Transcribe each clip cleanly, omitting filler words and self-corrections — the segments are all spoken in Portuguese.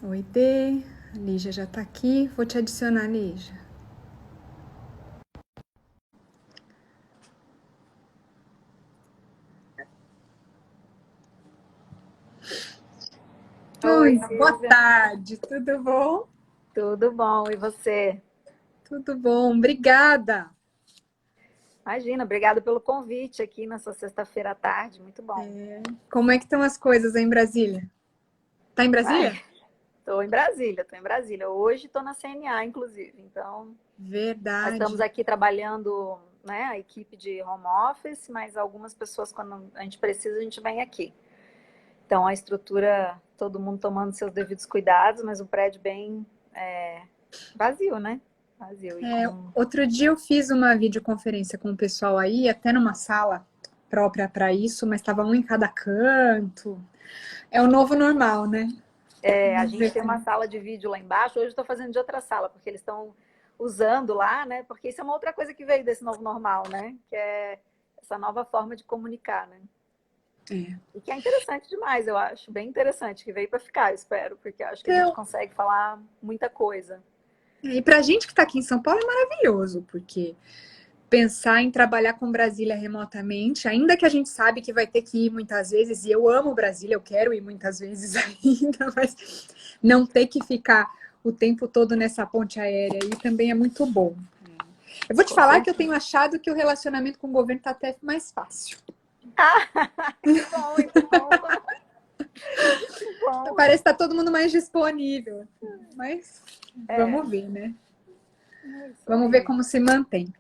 Oi, Dê. A Lígia já tá aqui. Vou te adicionar, Lígia. Oi, Oi, boa Silvia. tarde. Tudo bom? Tudo bom? E você? Tudo bom. Obrigada. Imagina, obrigada pelo convite aqui nessa sexta-feira à tarde. Muito bom. Como é que estão as coisas aí em Brasília? Tá em Ai, Brasília? tô em Brasília. Hoje estou na CNA, inclusive. Então, nós estamos Verdade. aqui trabalhando, né, a equipe de home office, mas algumas pessoas, quando a gente precisa, a gente vem aqui. Então, a estrutura, todo mundo tomando seus devidos cuidados, mas o prédio bem vazio, né? Vazio. E com. Outro dia eu fiz uma videoconferência com o pessoal aí, até numa sala própria para isso, mas estava um em cada canto. É o novo normal, né? A Vamos gente ver tem uma como. sala de vídeo lá embaixo. Hoje eu estou fazendo de outra sala, porque eles estão usando lá, né? Porque isso é uma outra coisa que veio desse novo normal, né? Que é essa nova forma de comunicar, né? É. E que é interessante demais, eu acho. Bem interessante, que veio para ficar, eu espero, porque eu acho que a gente Então, consegue falar muita coisa. e pra gente que está aqui em São Paulo é maravilhoso, porque pensar em trabalhar com Brasília remotamente, ainda que a gente sabe que vai ter que ir muitas vezes, e eu amo Brasília, eu quero ir muitas vezes ainda, mas não ter que ficar o tempo todo nessa ponte aérea aí também é muito bom. Eu vou te Com falar que eu certeza. tenho achado que o relacionamento com o governo está até mais fácil. Ah, que bom, muito bom. Que bom. Parece que está todo mundo mais disponível, mas É, vamos ver, né? é isso Vamos ver aí. como se mantém.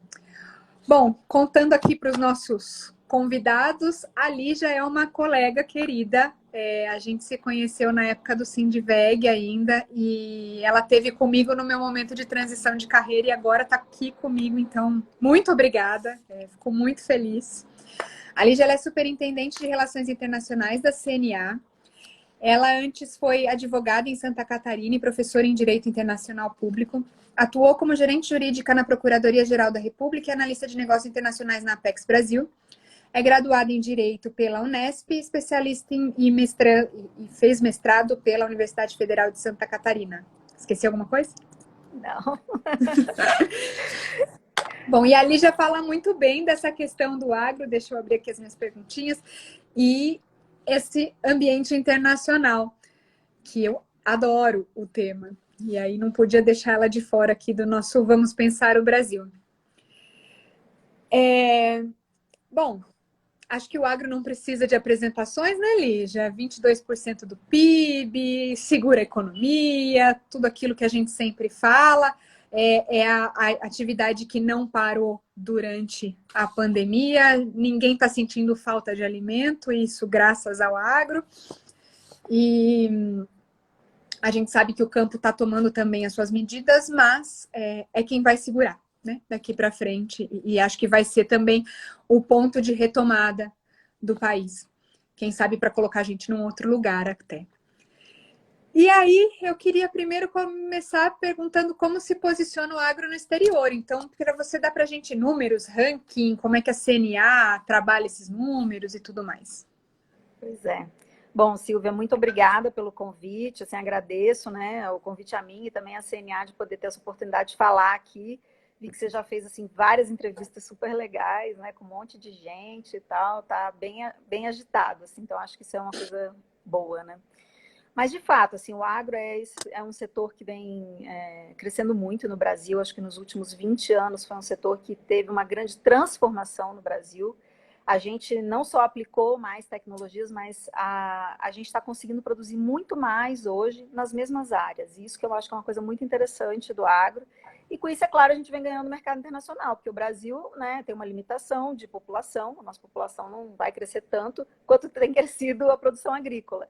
Bom, contando aqui para os nossos convidados, a Lígia é uma colega querida. A gente se conheceu na época do Sindiveg ainda e ela teve comigo no meu momento de transição de carreira e agora está aqui comigo. Então, muito obrigada. Fico muito feliz. A Lígia ela é superintendente de Relações Internacionais da CNA. Ela antes foi advogada em Santa Catarina e professora em Direito Internacional Público. Atuou como gerente jurídica na Procuradoria-Geral da República e analista de negócios internacionais na Apex Brasil. É graduada em Direito pela Unesp, especialista e fez mestrado pela Universidade Federal de Santa Catarina. Esqueci alguma coisa? Não. Bom, e a Lígia fala muito bem dessa questão do agro, deixa eu abrir aqui as minhas perguntinhas, e esse ambiente internacional, que eu adoro o tema. E aí não podia deixar ela de fora aqui do nosso Vamos Pensar o Brasil. Bom, acho que o agro não precisa de apresentações, né, Lígia? 22% do PIB, segura a economia, tudo aquilo que a gente sempre fala. É a atividade que não parou durante a pandemia. Ninguém está sentindo falta de alimento, isso graças ao agro. E a gente sabe que o campo está tomando também as suas medidas, mas é quem vai segurar, né, daqui para frente. E acho que vai ser também o ponto de retomada do país. Quem sabe para colocar a gente num outro lugar até. E aí, eu queria primeiro começar perguntando como se posiciona o agro no exterior. Então, para você dar para a gente números, ranking, como é que a CNA trabalha esses números e tudo mais. Pois é. Bom, Silvia, muito obrigada pelo convite. Assim, agradeço, né, o convite a mim e também a CNA de poder ter essa oportunidade de falar aqui. Vi que você já fez assim várias entrevistas super legais, né, com um monte de gente e tal. Tá bem agitado, assim. Então acho que isso é uma coisa boa, né? Mas de fato, assim, o agro é um setor que vem crescendo muito no Brasil. Acho que nos últimos 20 anos foi um setor que teve uma grande transformação no Brasil. A gente não só aplicou mais tecnologias, mas a gente está conseguindo produzir muito mais hoje nas mesmas áreas. Isso que eu acho que é uma coisa muito interessante do agro. E com isso, é claro, a gente vem ganhando no mercado internacional, porque o Brasil, né, tem uma limitação de população, a nossa população não vai crescer tanto quanto tem crescido a produção agrícola.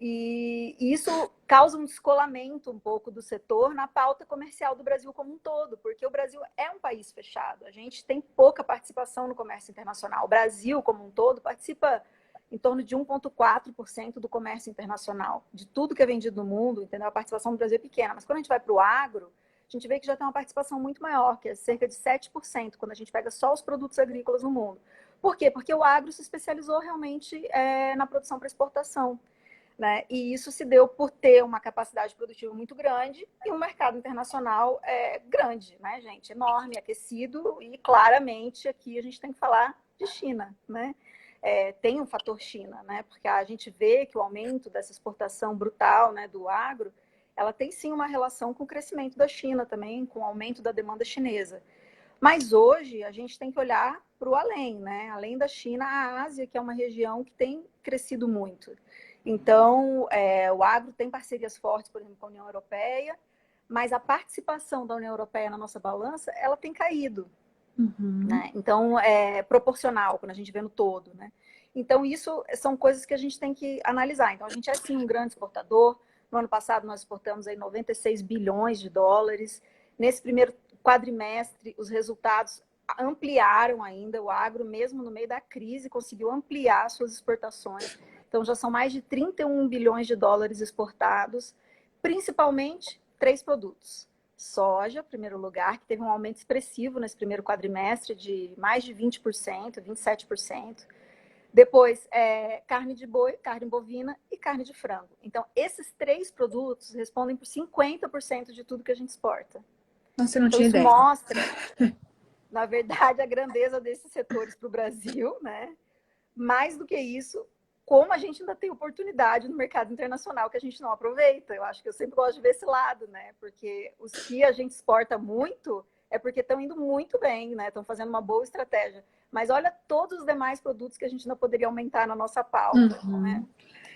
E isso causa um descolamento um pouco do setor na pauta comercial do Brasil como um todo, porque o Brasil é um país fechado. A gente tem pouca participação no comércio internacional. O Brasil, como um todo, participa em torno de 1,4% do comércio internacional, de tudo que é vendido no mundo, entendeu? A participação do Brasil é pequena. Mas quando a gente vai para o agro, a gente vê que já tem uma participação muito maior, que é cerca de 7%, quando a gente pega só os produtos agrícolas no mundo. Por quê? Porque o agro se especializou realmente na produção para exportação. né? E isso se deu por ter uma capacidade produtiva muito grande e um mercado internacional grande, né, gente? Enorme, aquecido, e claramente aqui a gente tem que falar de China, né? Tem um fator China, né? Porque a gente vê que o aumento dessa exportação brutal, né, do agro, ela tem sim uma relação com o crescimento da China também, com o aumento da demanda chinesa. Mas hoje a gente tem que olhar para o além, né? Além da China, a Ásia, que é uma região que tem crescido muito. Então, o agro tem parcerias fortes, por exemplo, com a União Europeia, mas a participação da União Europeia na nossa balança, ela tem caído. Uhum. Né? Então, é proporcional, quando a gente vê no todo. Né? Então, isso são coisas que a gente tem que analisar. Então, a gente é, sim, um grande exportador. No ano passado, nós exportamos aí 96 bilhões de dólares. Nesse primeiro quadrimestre, os resultados ampliaram ainda. O agro, mesmo no meio da crise, conseguiu ampliar suas exportações. Então, já são mais de 31 bilhões de dólares exportados, principalmente 3 produtos. Soja, em primeiro lugar, que teve um aumento expressivo nesse primeiro quadrimestre de mais de 20%, 27%. Depois, carne de boi, carne bovina e carne de frango. Então, esses 3 produtos respondem por 50% de tudo que a gente exporta. Nossa, eu não Então, tinha isso ideia. mostra, na verdade, a grandeza desses setores para o Brasil, né? Mais do que isso, como a gente ainda tem oportunidade no mercado internacional que a gente não aproveita. Eu acho que eu sempre gosto de ver esse lado, né? Porque os que a gente exporta muito é porque estão indo muito bem, né? Estão fazendo uma boa estratégia. Mas olha todos os demais produtos que a gente ainda poderia aumentar na nossa pauta, né?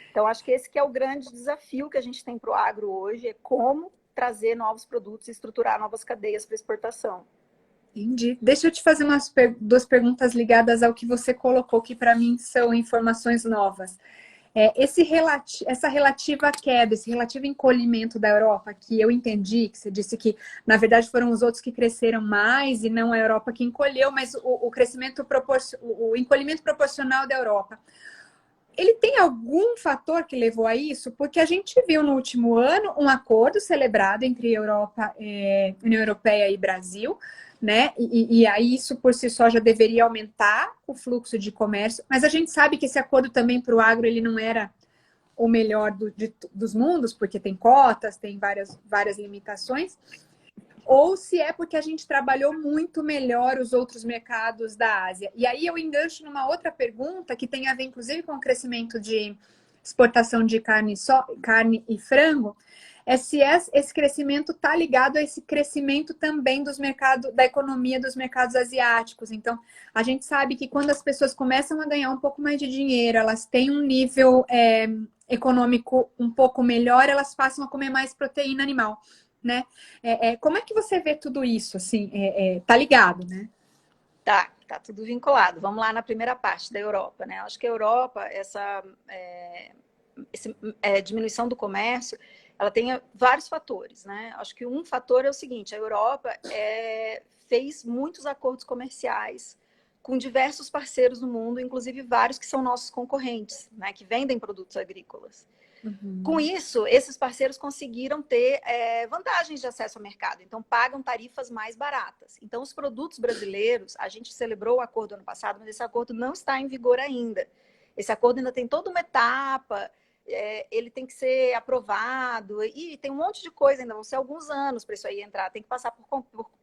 Então, acho que esse que é o grande desafio que a gente tem para o agro hoje, é como trazer novos produtos e estruturar novas cadeias para exportação. Entendi. Deixa eu te fazer duas perguntas ligadas ao que você colocou, que para mim são informações novas. Essa relativa queda, esse relativo encolhimento da Europa, que eu entendi, que você disse que, na verdade, foram os outros que cresceram mais e não a Europa que encolheu, mas o crescimento o encolhimento proporcional da Europa. Ele tem algum fator que levou a isso? Porque a gente viu no último ano um acordo celebrado entre União Europeia e Brasil, né? E aí isso por si só já deveria aumentar o fluxo de comércio, mas a gente sabe que esse acordo também para o agro ele não era o melhor dos mundos, porque tem cotas, tem várias limitações, ou se é porque a gente trabalhou muito melhor os outros mercados da Ásia. E aí eu engancho numa outra pergunta que tem a ver, inclusive, com o crescimento de exportação de carne e frango, se esse crescimento está ligado a esse crescimento também dos mercados, da economia dos mercados asiáticos. Então, a gente sabe que quando as pessoas começam a ganhar um pouco mais de dinheiro, elas têm um nível econômico um pouco melhor, elas passam a comer mais proteína animal. Né? Como é que você vê tudo isso? Assim, tá ligado, né? Tá tudo vinculado. Vamos lá na primeira parte da Europa, né? Acho que a Europa, essa diminuição do comércio, ela tem vários fatores, né? Acho que um fator é o seguinte: a Europa fez muitos acordos comerciais com diversos parceiros no mundo, inclusive vários que são nossos concorrentes, né? Que vendem produtos agrícolas. Uhum. Com isso, esses parceiros conseguiram ter vantagens de acesso ao mercado, então pagam tarifas mais baratas. Então, os produtos brasileiros, a gente celebrou o acordo ano passado, mas esse acordo não está em vigor ainda. Esse acordo ainda tem toda uma etapa, ele tem que ser aprovado, e tem um monte de coisa ainda, vão ser alguns anos para isso aí entrar, tem que passar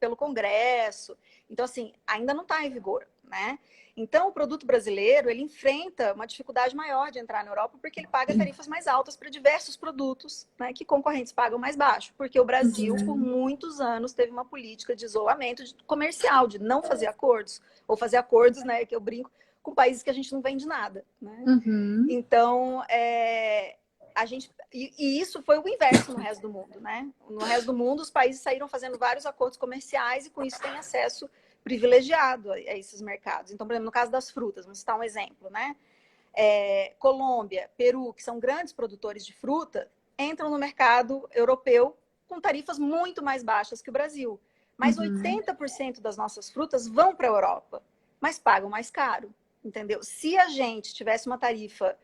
pelo Congresso. Então, assim, ainda não está em vigor, né? Então, o produto brasileiro, ele enfrenta uma dificuldade maior de entrar na Europa porque ele paga tarifas mais altas para diversos produtos, né, que concorrentes pagam mais baixo. Porque o Brasil, por muitos anos, teve uma política de isolamento comercial, de não fazer acordos, ou fazer acordos, né, que eu brinco, com países que a gente não vende nada. Né? Uhum. Então, a gente... E isso foi o inverso no resto do mundo. Né? No resto do mundo, os países saíram fazendo vários acordos comerciais e com isso têm acesso privilegiado a esses mercados. Então, por exemplo, no caso das frutas, vamos citar um exemplo, né? Colômbia, Peru, que são grandes produtores de fruta, entram no mercado europeu com tarifas muito mais baixas que o Brasil. Mas 80% das nossas frutas vão para a Europa, mas pagam mais caro, entendeu? Se a gente tivesse uma tarifa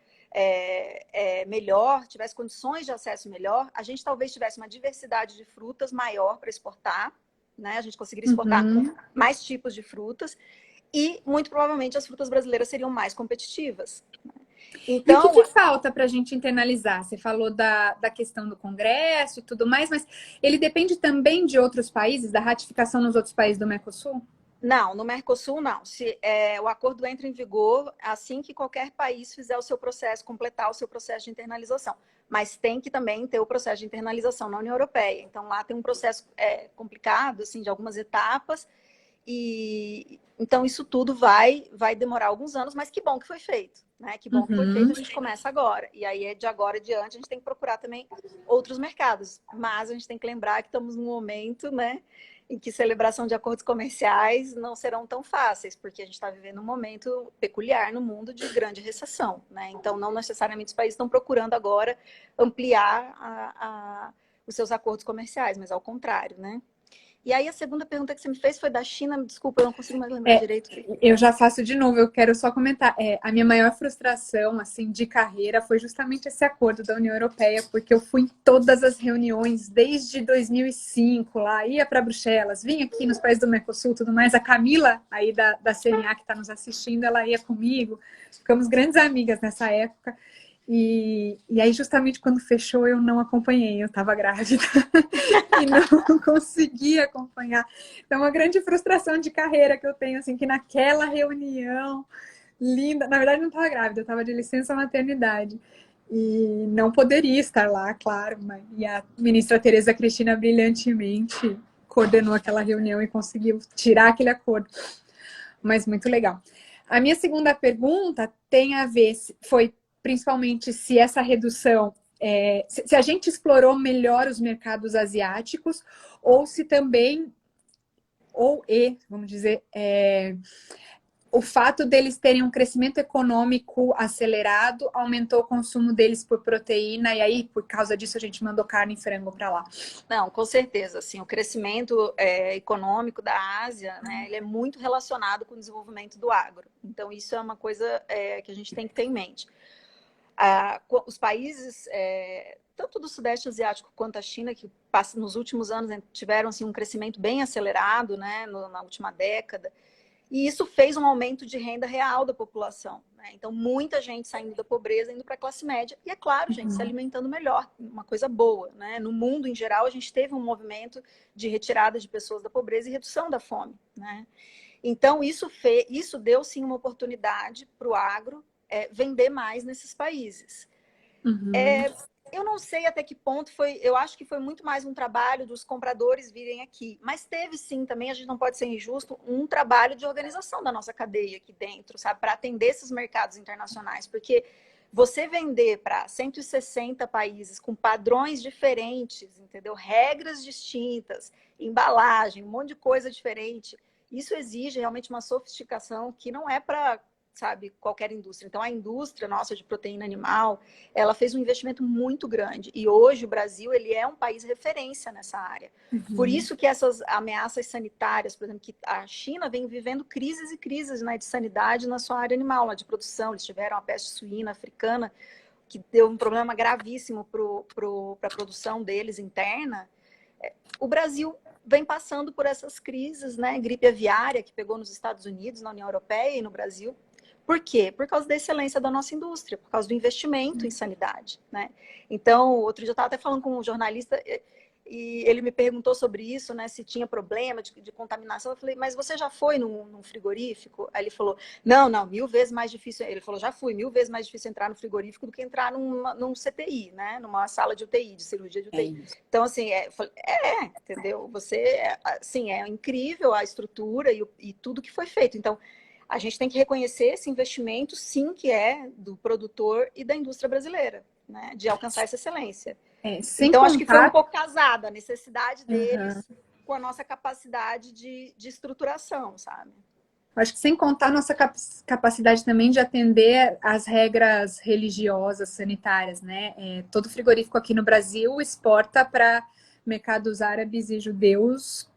melhor, tivesse condições de acesso melhor, a gente talvez tivesse uma diversidade de frutas maior para exportar, né? A gente conseguiria exportar mais tipos de frutas e, muito provavelmente, as frutas brasileiras seriam mais competitivas. E o que, Então, que falta para a gente internalizar? Você falou da questão do Congresso e tudo mais, mas ele depende também de outros países, da ratificação nos outros países do Mercosul? não, no Mercosul não. O acordo entra em vigor assim que qualquer país fizer o seu processo, completar o seu processo de internalização. Mas tem que também ter o processo de internalização na União Europeia. Então lá tem um processo complicado, assim, de algumas etapas. E então isso tudo vai demorar alguns anos, mas que bom que foi feito, né? Que bom que foi feito, Uhum. a gente começa agora. E aí, de agora adiante, a gente tem que procurar também outros mercados. Mas a gente tem que lembrar que estamos num momento, né, em que celebração de acordos comerciais não serão tão fáceis, porque a gente está vivendo um momento peculiar no mundo de grande recessão, né? Então, não necessariamente os países estão procurando agora ampliar os seus acordos comerciais, mas ao contrário, né? E aí a segunda pergunta que você me fez foi da China. Desculpa, eu não consigo mais lembrar direito. Eu já faço de novo, eu quero só comentar. A minha maior frustração, assim, de carreira foi justamente esse acordo da União Europeia, porque eu fui em todas as reuniões desde 2005 lá, ia para Bruxelas, vinha aqui nos países do Mercosul, tudo mais. A Camila, aí da CNA, que está nos assistindo, ela ia comigo. Ficamos grandes amigas nessa época. E aí, justamente quando fechou, eu não acompanhei, eu estava grávida e não consegui acompanhar. Então, uma grande frustração de carreira que eu tenho, assim, que naquela reunião linda, na verdade, não estava grávida, eu estava de licença maternidade. E não poderia estar lá, claro, e a ministra Tereza Cristina brilhantemente coordenou aquela reunião e conseguiu tirar aquele acordo. Mas muito legal. A minha segunda pergunta tem a ver, foi principalmente se essa redução, se a gente explorou melhor os mercados asiáticos, ou se também, vamos dizer, o fato deles terem um crescimento econômico acelerado aumentou o consumo deles por proteína, e aí, por causa disso, a gente mandou carne e frango para lá. Não, com certeza. Assim, o crescimento econômico da Ásia, né, ele é muito relacionado com o desenvolvimento do agro. Então, isso é uma coisa que a gente tem que ter em mente. Os países, tanto do Sudeste Asiático quanto a China, que nos últimos anos tiveram assim, um crescimento bem acelerado, né, na última década, e isso fez um aumento de renda real da população, né? Então, muita gente saindo da pobreza, indo para a classe média, e é claro, gente, se alimentando melhor, uma coisa boa, né? No mundo, em geral, a gente teve um movimento de retirada de pessoas da pobreza e redução da fome, né? Então, isso deu, sim, uma oportunidade para o agro vender mais nesses países. Eu não sei até que ponto eu acho que foi muito mais um trabalho dos compradores virem aqui, mas teve sim também, a gente não pode ser injusto, um trabalho de organização da nossa cadeia aqui dentro, sabe, para atender esses mercados internacionais, porque você vender para 160 países com padrões diferentes, entendeu? Regras distintas, embalagem, um monte de coisa diferente, isso exige realmente uma sofisticação que não é para, sabe, qualquer indústria. Então, a indústria nossa de proteína animal, ela fez um investimento muito grande. E hoje o Brasil, ele é um país referência nessa área. Por isso que essas ameaças sanitárias, por exemplo, que a China vem vivendo crises e crises, né, de sanidade na sua área animal, lá de produção. Eles tiveram a peste suína africana, que deu um problema gravíssimo para a produção deles interna. O Brasil vem passando por essas crises, né? Gripe aviária, que pegou nos Estados Unidos, na União Europeia e no Brasil. Por quê? Por causa da excelência da nossa indústria, por causa do investimento em sanidade, né? Então, outro dia eu estava até falando com um jornalista e ele me perguntou sobre isso, né? Se tinha problema de contaminação. Eu falei, mas você já foi num frigorífico? Aí ele falou, não, 1000 vezes mais difícil. Ele falou, já fui, 1000 vezes mais difícil entrar no frigorífico do que entrar num CTI, né? Numa sala de UTI, de cirurgia de UTI. Então, assim, entendeu? Assim, é incrível a estrutura e tudo que foi feito. Então, a gente tem que reconhecer esse investimento, sim, que é do produtor e da indústria brasileira, né? De alcançar essa excelência. Então, acho que foi um pouco casada a necessidade deles com a nossa capacidade de estruturação, sabe? Acho que sem contar a nossa capacidade também de atender às regras religiosas, sanitárias, né? Todo frigorífico aqui no Brasil exporta para mercados árabes e judeus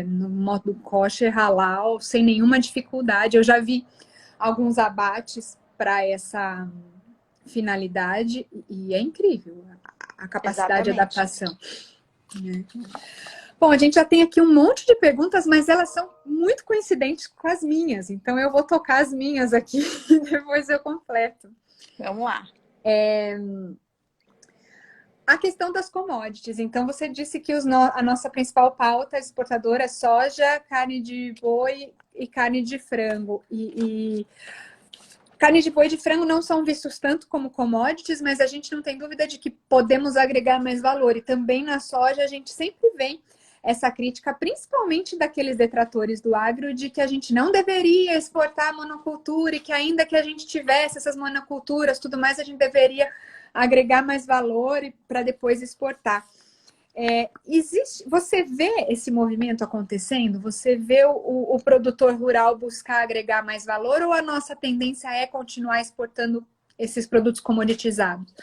no modo kosher, halal, sem nenhuma dificuldade. Eu já vi alguns abates para essa finalidade e é incrível a capacidade de adaptação. Bom, a gente já tem aqui um monte de perguntas, mas elas são muito coincidentes com as minhas. Então, eu vou tocar as minhas aqui e depois eu completo. Vamos lá. A questão das commodities. Então, você disse que a nossa principal pauta exportadora é soja, carne de boi e carne de frango. E carne de boi e de frango não são vistos tanto como commodities, mas a gente não tem dúvida de que podemos agregar mais valor. E também na soja a gente sempre vem essa crítica, principalmente daqueles detratores do agro, de que a gente não deveria exportar monocultura e que ainda que a gente tivesse essas monoculturas, tudo mais, a gente deveria agregar mais valor para depois exportar. Você vê esse movimento acontecendo? Você vê o produtor rural buscar agregar mais valor ou a nossa tendência é continuar exportando esses produtos comoditizados?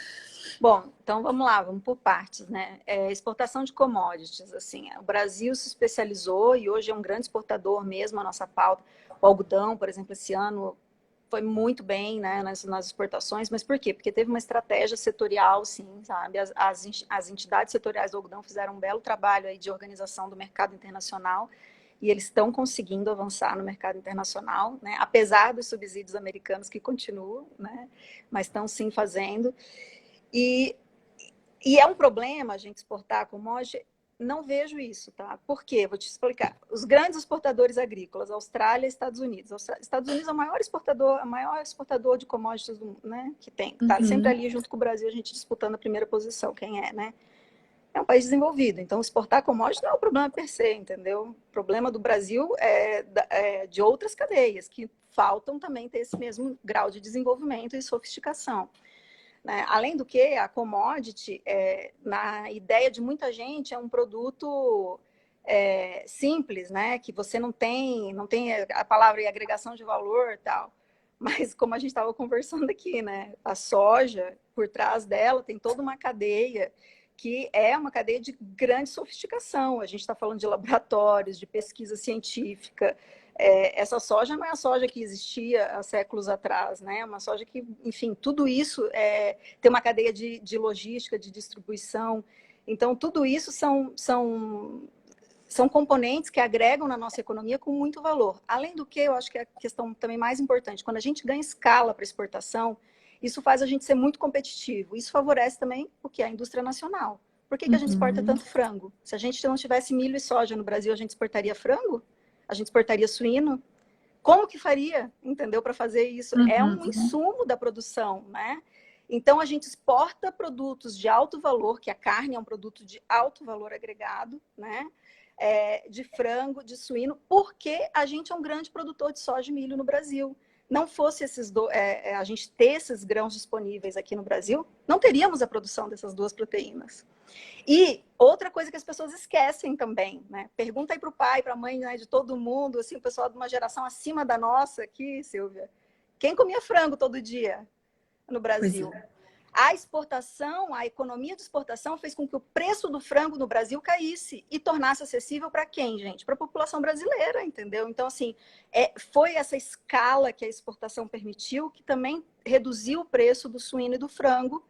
Bom, então vamos lá, vamos por partes, né? Exportação de commodities, assim, o Brasil se especializou e hoje é um grande exportador mesmo, a nossa pauta. O algodão, por exemplo, esse ano foi muito bem, né, nas exportações, mas por quê? Porque teve uma estratégia setorial, sim, sabe? As entidades setoriais do algodão fizeram um belo trabalho aí de organização do mercado internacional e eles estão conseguindo avançar no mercado internacional, né? Apesar dos subsídios americanos que continuam, né? Mas estão sim fazendo. E, e é um problema a gente exportar commodity. Não vejo isso, tá? Por quê? Vou te explicar. Os grandes exportadores agrícolas, Austrália e Estados Unidos. Estados Unidos é o maior exportador de commodities né, que tem. Tá sempre ali junto com o Brasil, a gente disputando a primeira posição. Quem é, né? É um país desenvolvido. Então, exportar commodities não é o problema per se, entendeu? O problema do Brasil é de outras cadeias, que faltam também ter esse mesmo grau de desenvolvimento e sofisticação. Né? Além do que, a commodity, na ideia de muita gente, é um produto simples, né? Que você não tem a palavra agregação de valor e tal. Mas como a gente estava conversando aqui, né? A soja, por trás dela, tem toda uma cadeia que é uma cadeia de grande sofisticação. A gente está falando de laboratórios, de pesquisa científica. Essa soja não é a soja que existia há séculos atrás, né? É uma soja que, enfim, tudo isso tem uma cadeia de logística, de distribuição. Então, tudo isso são componentes que agregam na nossa economia com muito valor. Além do que, eu acho que é a questão também mais importante, quando a gente ganha escala para exportação, isso faz a gente ser muito competitivo. Isso favorece também o que é a indústria nacional. Por que a gente exporta tanto frango? Se a gente não tivesse milho e soja no Brasil, a gente exportaria frango? A gente exportaria suíno? Como que faria, entendeu, para fazer isso? É um insumo da produção, né? Então, a gente exporta produtos de alto valor, que a carne é um produto de alto valor agregado, né? De frango, de suíno, porque a gente é um grande produtor de soja e milho no Brasil. Não fosse a gente ter esses grãos disponíveis aqui no Brasil, não teríamos a produção dessas duas proteínas. E outra coisa que as pessoas esquecem também, né? Pergunta aí para o pai, para a mãe, né, de todo mundo, assim, o pessoal de uma geração acima da nossa aqui, Silvia. Quem comia frango todo dia no Brasil? A exportação, a economia de exportação fez com que o preço do frango no Brasil caísse e tornasse acessível para quem, gente? Para a população brasileira, entendeu? Então, assim, foi essa escala que a exportação permitiu que também reduziu o preço do suíno e do frango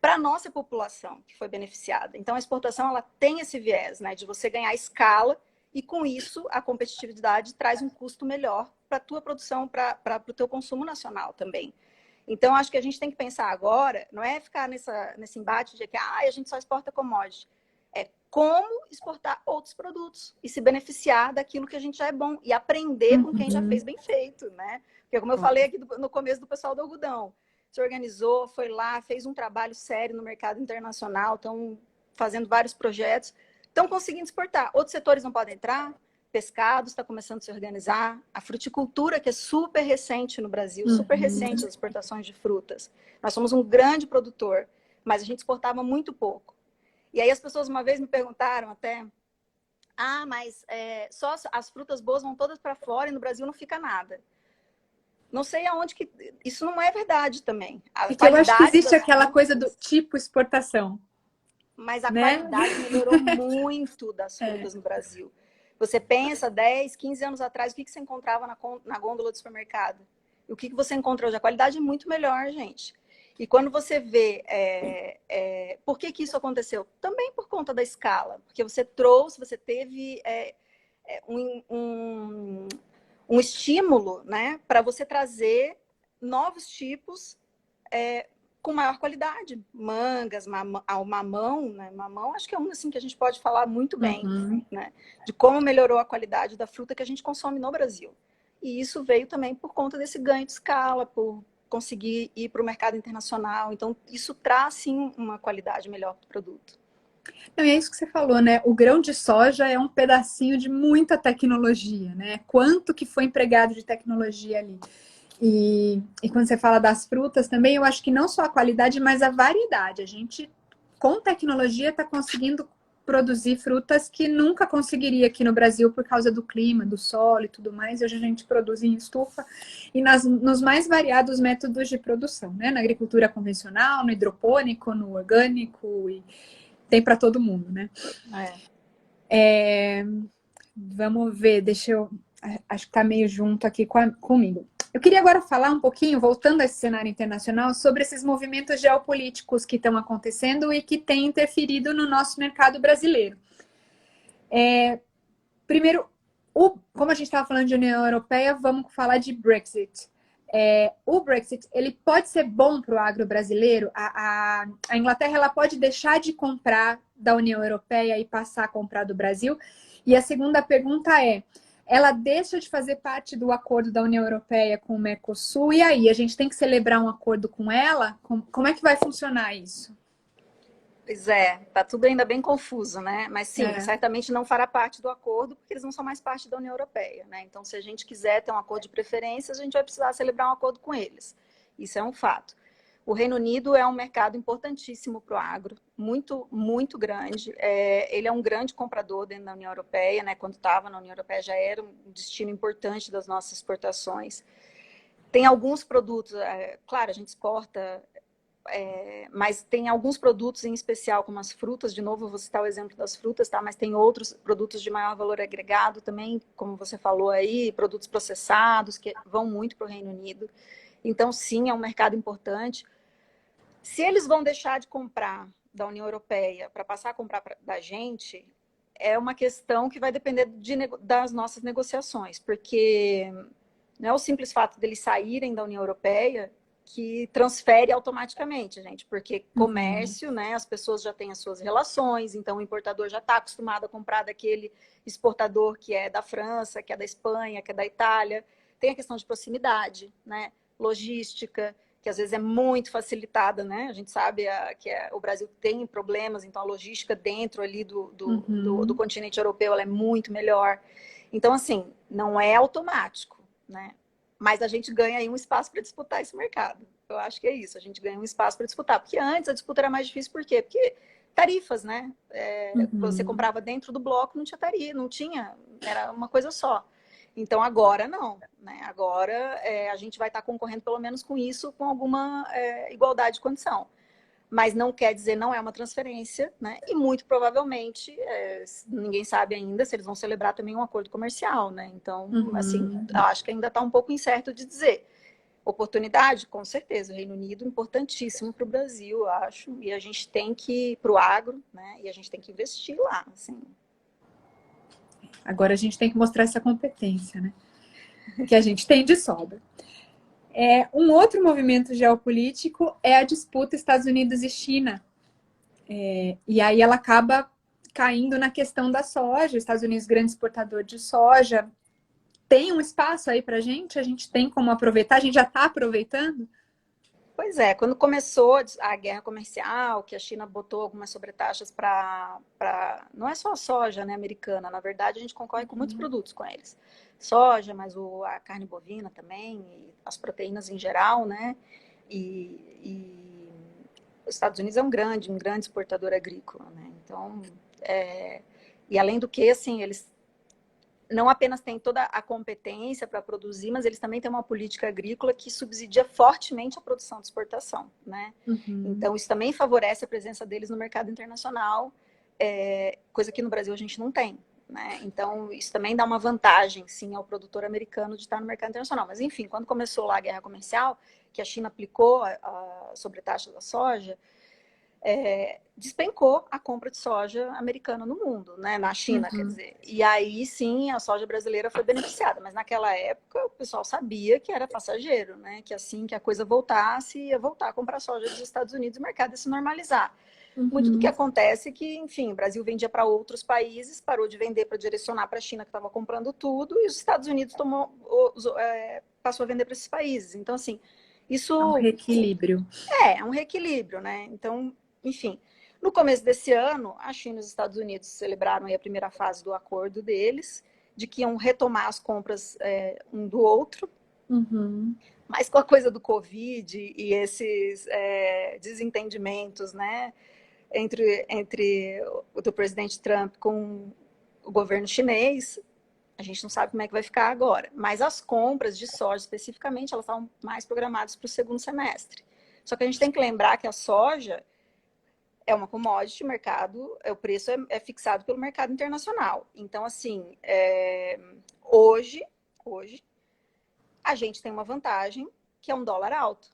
para a nossa população, que foi beneficiada. Então, a exportação ela tem esse viés, né, de você ganhar escala e, com isso, a competitividade traz um custo melhor para a tua produção, para o teu consumo nacional também. Então, acho que a gente tem que pensar agora, não é ficar nesse embate de que a gente só exporta commodity. É como exportar outros produtos e se beneficiar daquilo que a gente já é bom e aprender com quem já fez bem feito, né? Porque, como eu falei aqui no começo do pessoal do algodão, se organizou, foi lá, fez um trabalho sério no mercado internacional, estão fazendo vários projetos, estão conseguindo exportar. Outros setores não podem entrar, pescado está começando a se organizar, a fruticultura, que é super recente no Brasil, super recente as exportações de frutas. Nós somos um grande produtor, mas a gente exportava muito pouco. E aí as pessoas uma vez me perguntaram até, mas só as frutas boas vão todas para fora e no Brasil não fica nada. Não sei aonde que... Isso não é verdade também. Porque eu acho que existe aquela coisa do tipo exportação. Mas a qualidade melhorou muito das frutas no Brasil. Você pensa 10, 15 anos atrás, o que você encontrava na gôndola do supermercado? E o que você encontra hoje? A qualidade é muito melhor, gente. E quando você vê por que isso aconteceu? Também por conta da escala, porque você teve um estímulo, né, para você trazer novos tipos com maior qualidade. Mangas, o mamão, né? Mamão acho que é um assim, que a gente pode falar muito bem, né, de como melhorou a qualidade da fruta que a gente consome no Brasil. E isso veio também por conta desse ganho de escala, por conseguir ir para o mercado internacional. Então, isso traz, sim, uma qualidade melhor para o produto. Não, e é isso que você falou, né? O grão de soja é um pedacinho de muita tecnologia, né? Quanto que foi empregado de tecnologia ali. E quando você fala das frutas também, eu acho que não só a qualidade, mas a variedade. A gente, com tecnologia, está conseguindo produzir frutas que nunca conseguiria aqui no Brasil por causa do clima, do solo e tudo mais. Hoje a gente produz em estufa e nos mais variados métodos de produção, né? Na agricultura convencional, no hidropônico, no orgânico, e tem para todo mundo, né? Vamos ver, deixa eu... Acho que está meio junto aqui comigo. Eu queria agora falar um pouquinho, voltando a esse cenário internacional, sobre esses movimentos geopolíticos que estão acontecendo e que têm interferido no nosso mercado brasileiro. Primeiro, como a gente estava falando de União Europeia, vamos falar de Brexit. O Brexit, ele pode ser bom para o agro brasileiro? A Inglaterra, ela pode deixar de comprar da União Europeia e passar a comprar do Brasil? E a segunda pergunta ela deixa de fazer parte do acordo da União Europeia com o Mercosul, e aí, a gente tem que celebrar um acordo com ela? Como é que vai funcionar isso? Pois tá tudo ainda bem confuso, né? Mas sim, certamente não fará parte do acordo, porque eles não são mais parte da União Europeia, né? Então, se a gente quiser ter um acordo de preferências, a gente vai precisar celebrar um acordo com eles. Isso é um fato. O Reino Unido é um mercado importantíssimo para o agro, muito, muito grande. Ele é um grande comprador dentro da União Europeia, né? Quando estava na União Europeia já era um destino importante das nossas exportações. Tem alguns produtos, claro, a gente exporta, mas tem alguns produtos em especial, como as frutas, de novo, eu vou citar o exemplo das frutas, tá? Mas tem outros produtos de maior valor agregado também, como você falou aí, produtos processados, que vão muito para o Reino Unido. Então, sim, é um mercado importante. Se eles vão deixar de comprar da União Europeia para passar a comprar da gente, é uma questão que vai depender das nossas negociações, porque não é o simples fato deles saírem da União Europeia que transfere automaticamente, gente, porque comércio, né, as pessoas já têm as suas relações, então o importador já está acostumado a comprar daquele exportador que é da França, que é da Espanha, que é da Itália. Tem a questão de proximidade, né, logística, que às vezes é muito facilitada, né? A gente sabe que o Brasil tem problemas, então a logística dentro ali do continente europeu ela é muito melhor. Então, assim, não é automático, né? Mas a gente ganha aí um espaço para disputar esse mercado. Eu acho que é isso, a gente ganha um espaço para disputar. Porque antes a disputa era mais difícil, por quê? Porque tarifas, né? Você comprava dentro do bloco, não tinha tarifa, não tinha, era uma coisa só. Então, agora não, né? Agora a gente vai estar concorrendo pelo menos com isso, com alguma igualdade de condição. Mas não quer dizer, não é uma transferência, né? E muito provavelmente, ninguém sabe ainda se eles vão celebrar também um acordo comercial, né? Então, assim, acho que ainda está um pouco incerto de dizer. Oportunidade, com certeza, o Reino Unido importantíssimo para o Brasil, eu acho, e a gente tem que, para o agro, né? E a gente tem que investir lá, assim. Agora a gente tem que mostrar essa competência, né? Que a gente tem de sobra. Um outro movimento geopolítico é a disputa Estados Unidos e China. E aí ela acaba caindo na questão da soja. Os Estados Unidos, grande exportador de soja, tem um espaço aí para a gente tem como aproveitar, a gente já está aproveitando? Pois quando começou a guerra comercial, que a China botou algumas sobretaxas para... Não é só a soja, né, americana, na verdade a gente concorre com muitos produtos com eles. Soja, mas a carne bovina também, e as proteínas em geral, né? E os Estados Unidos é um grande exportador agrícola, né? Então, e além do que, assim, eles não apenas têm toda a competência para produzir, mas eles também têm uma política agrícola que subsidia fortemente a produção de exportação, né? Então, isso também favorece a presença deles no mercado internacional, coisa que no Brasil a gente não tem, né? Então, isso também dá uma vantagem, sim, ao produtor americano de estar no mercado internacional. Mas, enfim, quando começou lá a guerra comercial, que a China aplicou a sobretaxa da soja, despencou a compra de soja americana no mundo, né? Na China, quer dizer. E aí, sim, a soja brasileira foi beneficiada. Mas naquela época, o pessoal sabia que era passageiro, né? Que assim que a coisa voltasse, ia voltar a comprar soja dos Estados Unidos e o mercado ia se normalizar. Muito do que acontece é que, enfim, o Brasil vendia para outros países, parou de vender para direcionar para a China, que estava comprando tudo, e os Estados Unidos passou a vender para esses países. Então, assim, isso... É um reequilíbrio. É um reequilíbrio, né? Então, enfim, no começo desse ano, a China e os Estados Unidos celebraram aí a primeira fase do acordo deles, de que iam retomar as compras um do outro, mas com a coisa do Covid e esses desentendimentos, né, entre o do presidente Trump com o governo chinês, a gente não sabe como é que vai ficar agora. Mas as compras de soja, especificamente, elas estavam mais programadas para o segundo semestre. Só que a gente tem que lembrar que a soja é uma commodity, o preço é fixado pelo mercado internacional. Então, assim, hoje, a gente tem uma vantagem, que é um dólar alto.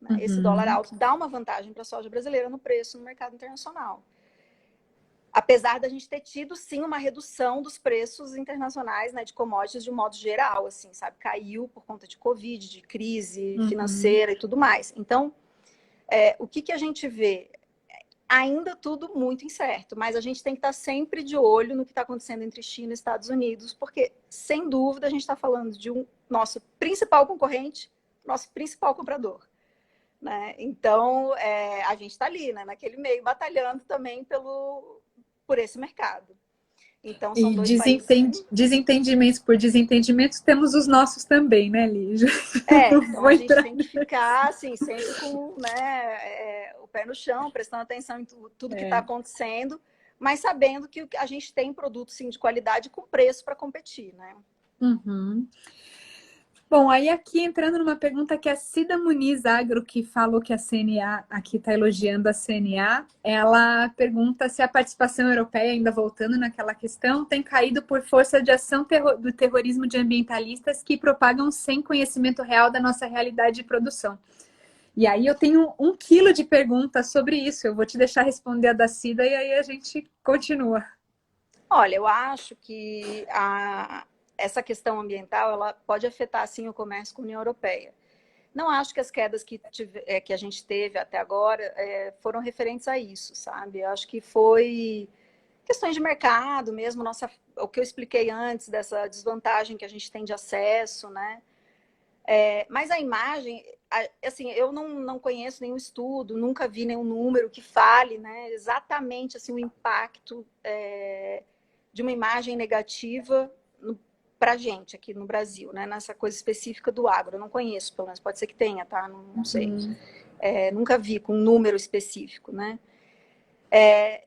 Né? Esse dólar alto dá uma vantagem para a soja brasileira no preço no mercado internacional. Apesar da gente ter tido, sim, uma redução dos preços internacionais, né, de commodities de um modo geral, assim, sabe? Caiu por conta de Covid, de crise financeira e tudo mais. Então, o que a gente vê? Ainda tudo muito incerto, mas a gente tem que estar sempre de olho no que está acontecendo entre China e Estados Unidos, porque, sem dúvida, a gente está falando de nosso principal concorrente, nosso principal comprador. Né? Então, a gente está ali, né, naquele meio, batalhando também por esse mercado. Então, são dois países... Desentendimentos por desentendimentos, temos os nossos também, né, Lígia? Então a gente tem que ficar, assim, sempre com, né, o pé no chão, prestando atenção em tudo que está acontecendo, mas sabendo que a gente tem produto, sim, de qualidade com preço para competir, né? Bom, aí aqui entrando numa pergunta que a Cida Muniz Agro, que falou que a CNA, aqui está elogiando a CNA, ela pergunta se a participação europeia, ainda voltando naquela questão, tem caído por força de ação do terrorismo de ambientalistas que propagam sem conhecimento real da nossa realidade de produção. E aí eu tenho 1 quilo de perguntas sobre isso, eu vou te deixar responder a da Cida e aí a gente continua. Olha, eu acho que essa questão ambiental, ela pode afetar, sim, o comércio com a União Europeia. Não acho que as quedas que a gente teve até agora foram referentes a isso, sabe? Eu acho que foi questões de mercado mesmo, o que eu expliquei antes, dessa desvantagem que a gente tem de acesso, né? Mas a imagem, assim, eu não conheço nenhum estudo, nunca vi nenhum número que fale, né, exatamente assim, o impacto de uma imagem negativa para a gente aqui no Brasil, né, nessa coisa específica do agro. Eu não conheço, pelo menos pode ser que tenha, tá? Não sei. Nunca vi com um número específico, né?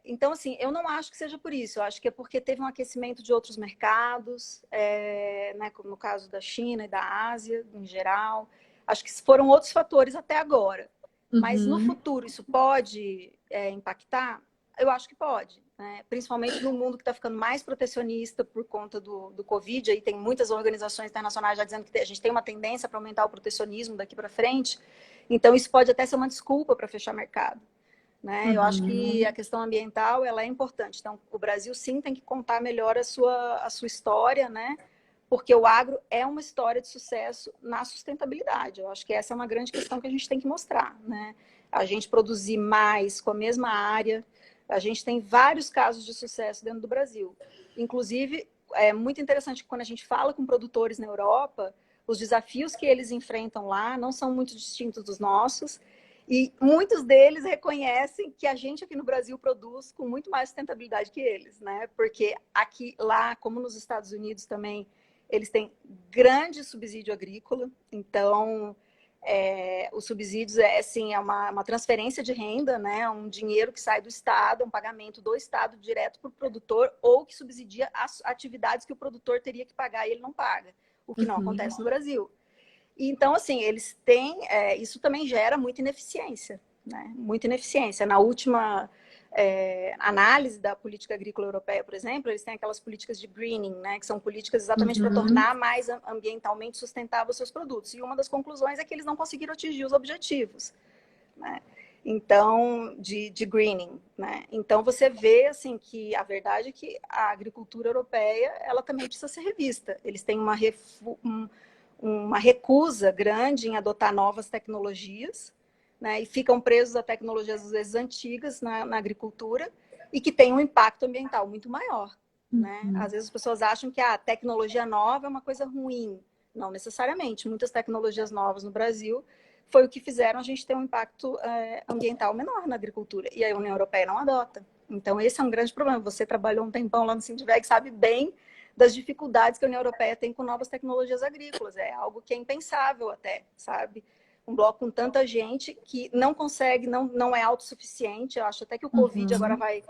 Então, assim, eu não acho que seja por isso. Eu acho que é porque teve um aquecimento de outros mercados, né, como no caso da China e da Ásia, em geral. Acho que foram outros fatores até agora. Mas no futuro isso pode impactar? Eu acho que pode. Né? Principalmente no mundo que está ficando mais protecionista por conta do Covid. Aí tem muitas organizações internacionais já dizendo que a gente tem uma tendência para aumentar o protecionismo daqui para frente. Então, isso pode até ser uma desculpa para fechar mercado. Né? Eu acho que a questão ambiental ela é importante. Então, o Brasil, sim, tem que contar melhor a sua história, né? Porque o agro é uma história de sucesso na sustentabilidade. Eu acho que essa é uma grande questão que a gente tem que mostrar. Né? A gente produzir mais com a mesma área. A gente tem vários casos de sucesso dentro do Brasil. Inclusive, é muito interessante que quando a gente fala com produtores na Europa, os desafios que eles enfrentam lá não são muito distintos dos nossos. E muitos deles reconhecem que a gente aqui no Brasil produz com muito mais sustentabilidade que eles, né? Porque aqui, lá, como nos Estados Unidos também, eles têm grande subsídio agrícola. Então, os subsídios assim, é uma transferência de renda, né? Um dinheiro que sai do Estado, um pagamento do Estado direto para o produtor ou que subsidia as atividades que o produtor teria que pagar e ele não paga, o que não acontece no Brasil. Então, assim, eles têm... isso também gera muita ineficiência, né? Muita ineficiência. Na última análise da política agrícola europeia, por exemplo, eles têm aquelas políticas de greening, né, que são políticas exatamente para tornar mais ambientalmente sustentável os seus produtos. E uma das conclusões é que eles não conseguiram atingir os objetivos, né? Então, de greening, né? Então, você vê, assim, que a verdade é que a agricultura europeia, ela também precisa ser revista. Eles têm uma recusa grande em adotar novas tecnologias, né? E ficam presos a tecnologias, às vezes, antigas na agricultura e que têm um impacto ambiental muito maior, né? Às vezes as pessoas acham que a tecnologia nova é uma coisa ruim. Não necessariamente. Muitas tecnologias novas no Brasil foi o que fizeram a gente ter um impacto ambiental menor na agricultura. E a União Europeia não adota. Então, esse é um grande problema. Você trabalhou um tempão lá no Sindiveg, sabe bem das dificuldades que a União Europeia tem com novas tecnologias agrícolas. É algo que é impensável até, sabe? Um bloco com tanta gente que não consegue, não é autossuficiente. Eu acho até que o Covid agora vai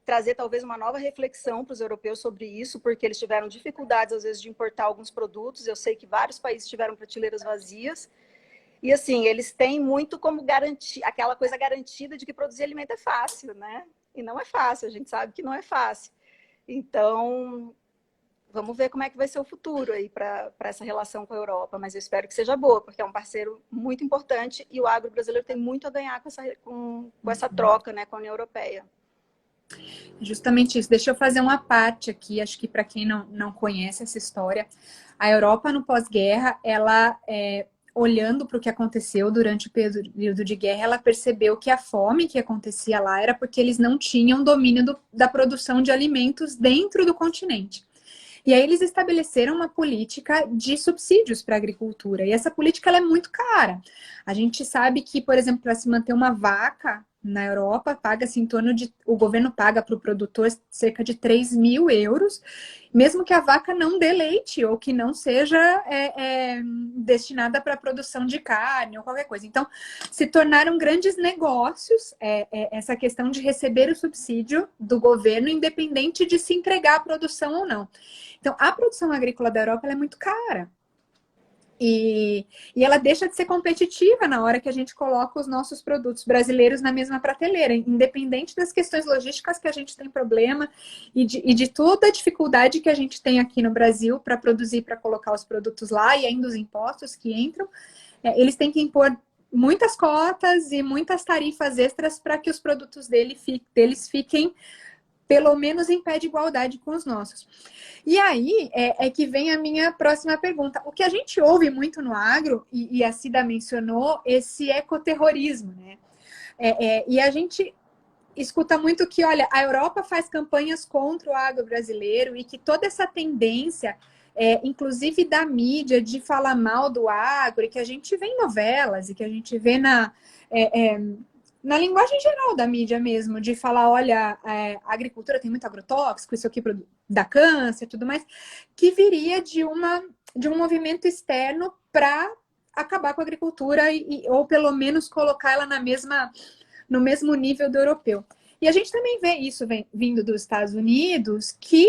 trazer talvez uma nova reflexão para os europeus sobre isso, porque eles tiveram dificuldades, às vezes, de importar alguns produtos. Eu sei que vários países tiveram prateleiras vazias. E assim, eles têm muito como garantir, aquela coisa garantida de que produzir alimento é fácil, né? E não é fácil, a gente sabe que não é fácil. Então, vamos ver como é que vai ser o futuro aí para essa relação com a Europa, mas eu espero que seja boa, porque é um parceiro muito importante e o agro brasileiro tem muito a ganhar com essa troca, né, com a União Europeia. Justamente isso. Deixa eu fazer uma parte aqui, acho que para quem não conhece essa história, a Europa no pós-guerra, ela olhando para o que aconteceu durante o período de guerra, ela percebeu que a fome que acontecia lá era porque eles não tinham domínio da produção de alimentos dentro do continente. E aí eles estabeleceram uma política de subsídios para a agricultura. E essa política ela é muito cara. A gente sabe que, por exemplo, para se manter uma vaca na Europa, paga-se em torno de... O governo paga para o produtor cerca de 3.000 euros, mesmo que a vaca não dê leite ou que não seja destinada para a produção de carne ou qualquer coisa. Então, se tornaram grandes negócios essa questão de receber o subsídio do governo, independente de se entregar a produção ou não. Então, a produção agrícola da Europa ela é muito cara. E ela deixa de ser competitiva na hora que a gente coloca os nossos produtos brasileiros na mesma prateleira, independente das questões logísticas que a gente tem problema e de toda a dificuldade que a gente tem aqui no Brasil para produzir, para colocar os produtos lá, e ainda os impostos que entram, eles têm que impor muitas cotas e muitas tarifas extras para que os produtos deles fiquem pelo menos em pé de igualdade com os nossos. E aí é que vem a minha próxima pergunta. O que a gente ouve muito no agro, e a Cida mencionou, esse ecoterrorismo, né? E a gente escuta muito que, olha, a Europa faz campanhas contra o agro brasileiro e que toda essa tendência, inclusive da mídia, de falar mal do agro, e que a gente vê em novelas, e que a gente vê na linguagem geral da mídia mesmo, de falar, olha, a agricultura tem muito agrotóxico, isso aqui dá câncer e tudo mais, que viria de um movimento externo para acabar com a agricultura ou pelo menos colocar ela no mesmo nível do europeu. E a gente também vê isso vindo dos Estados Unidos, que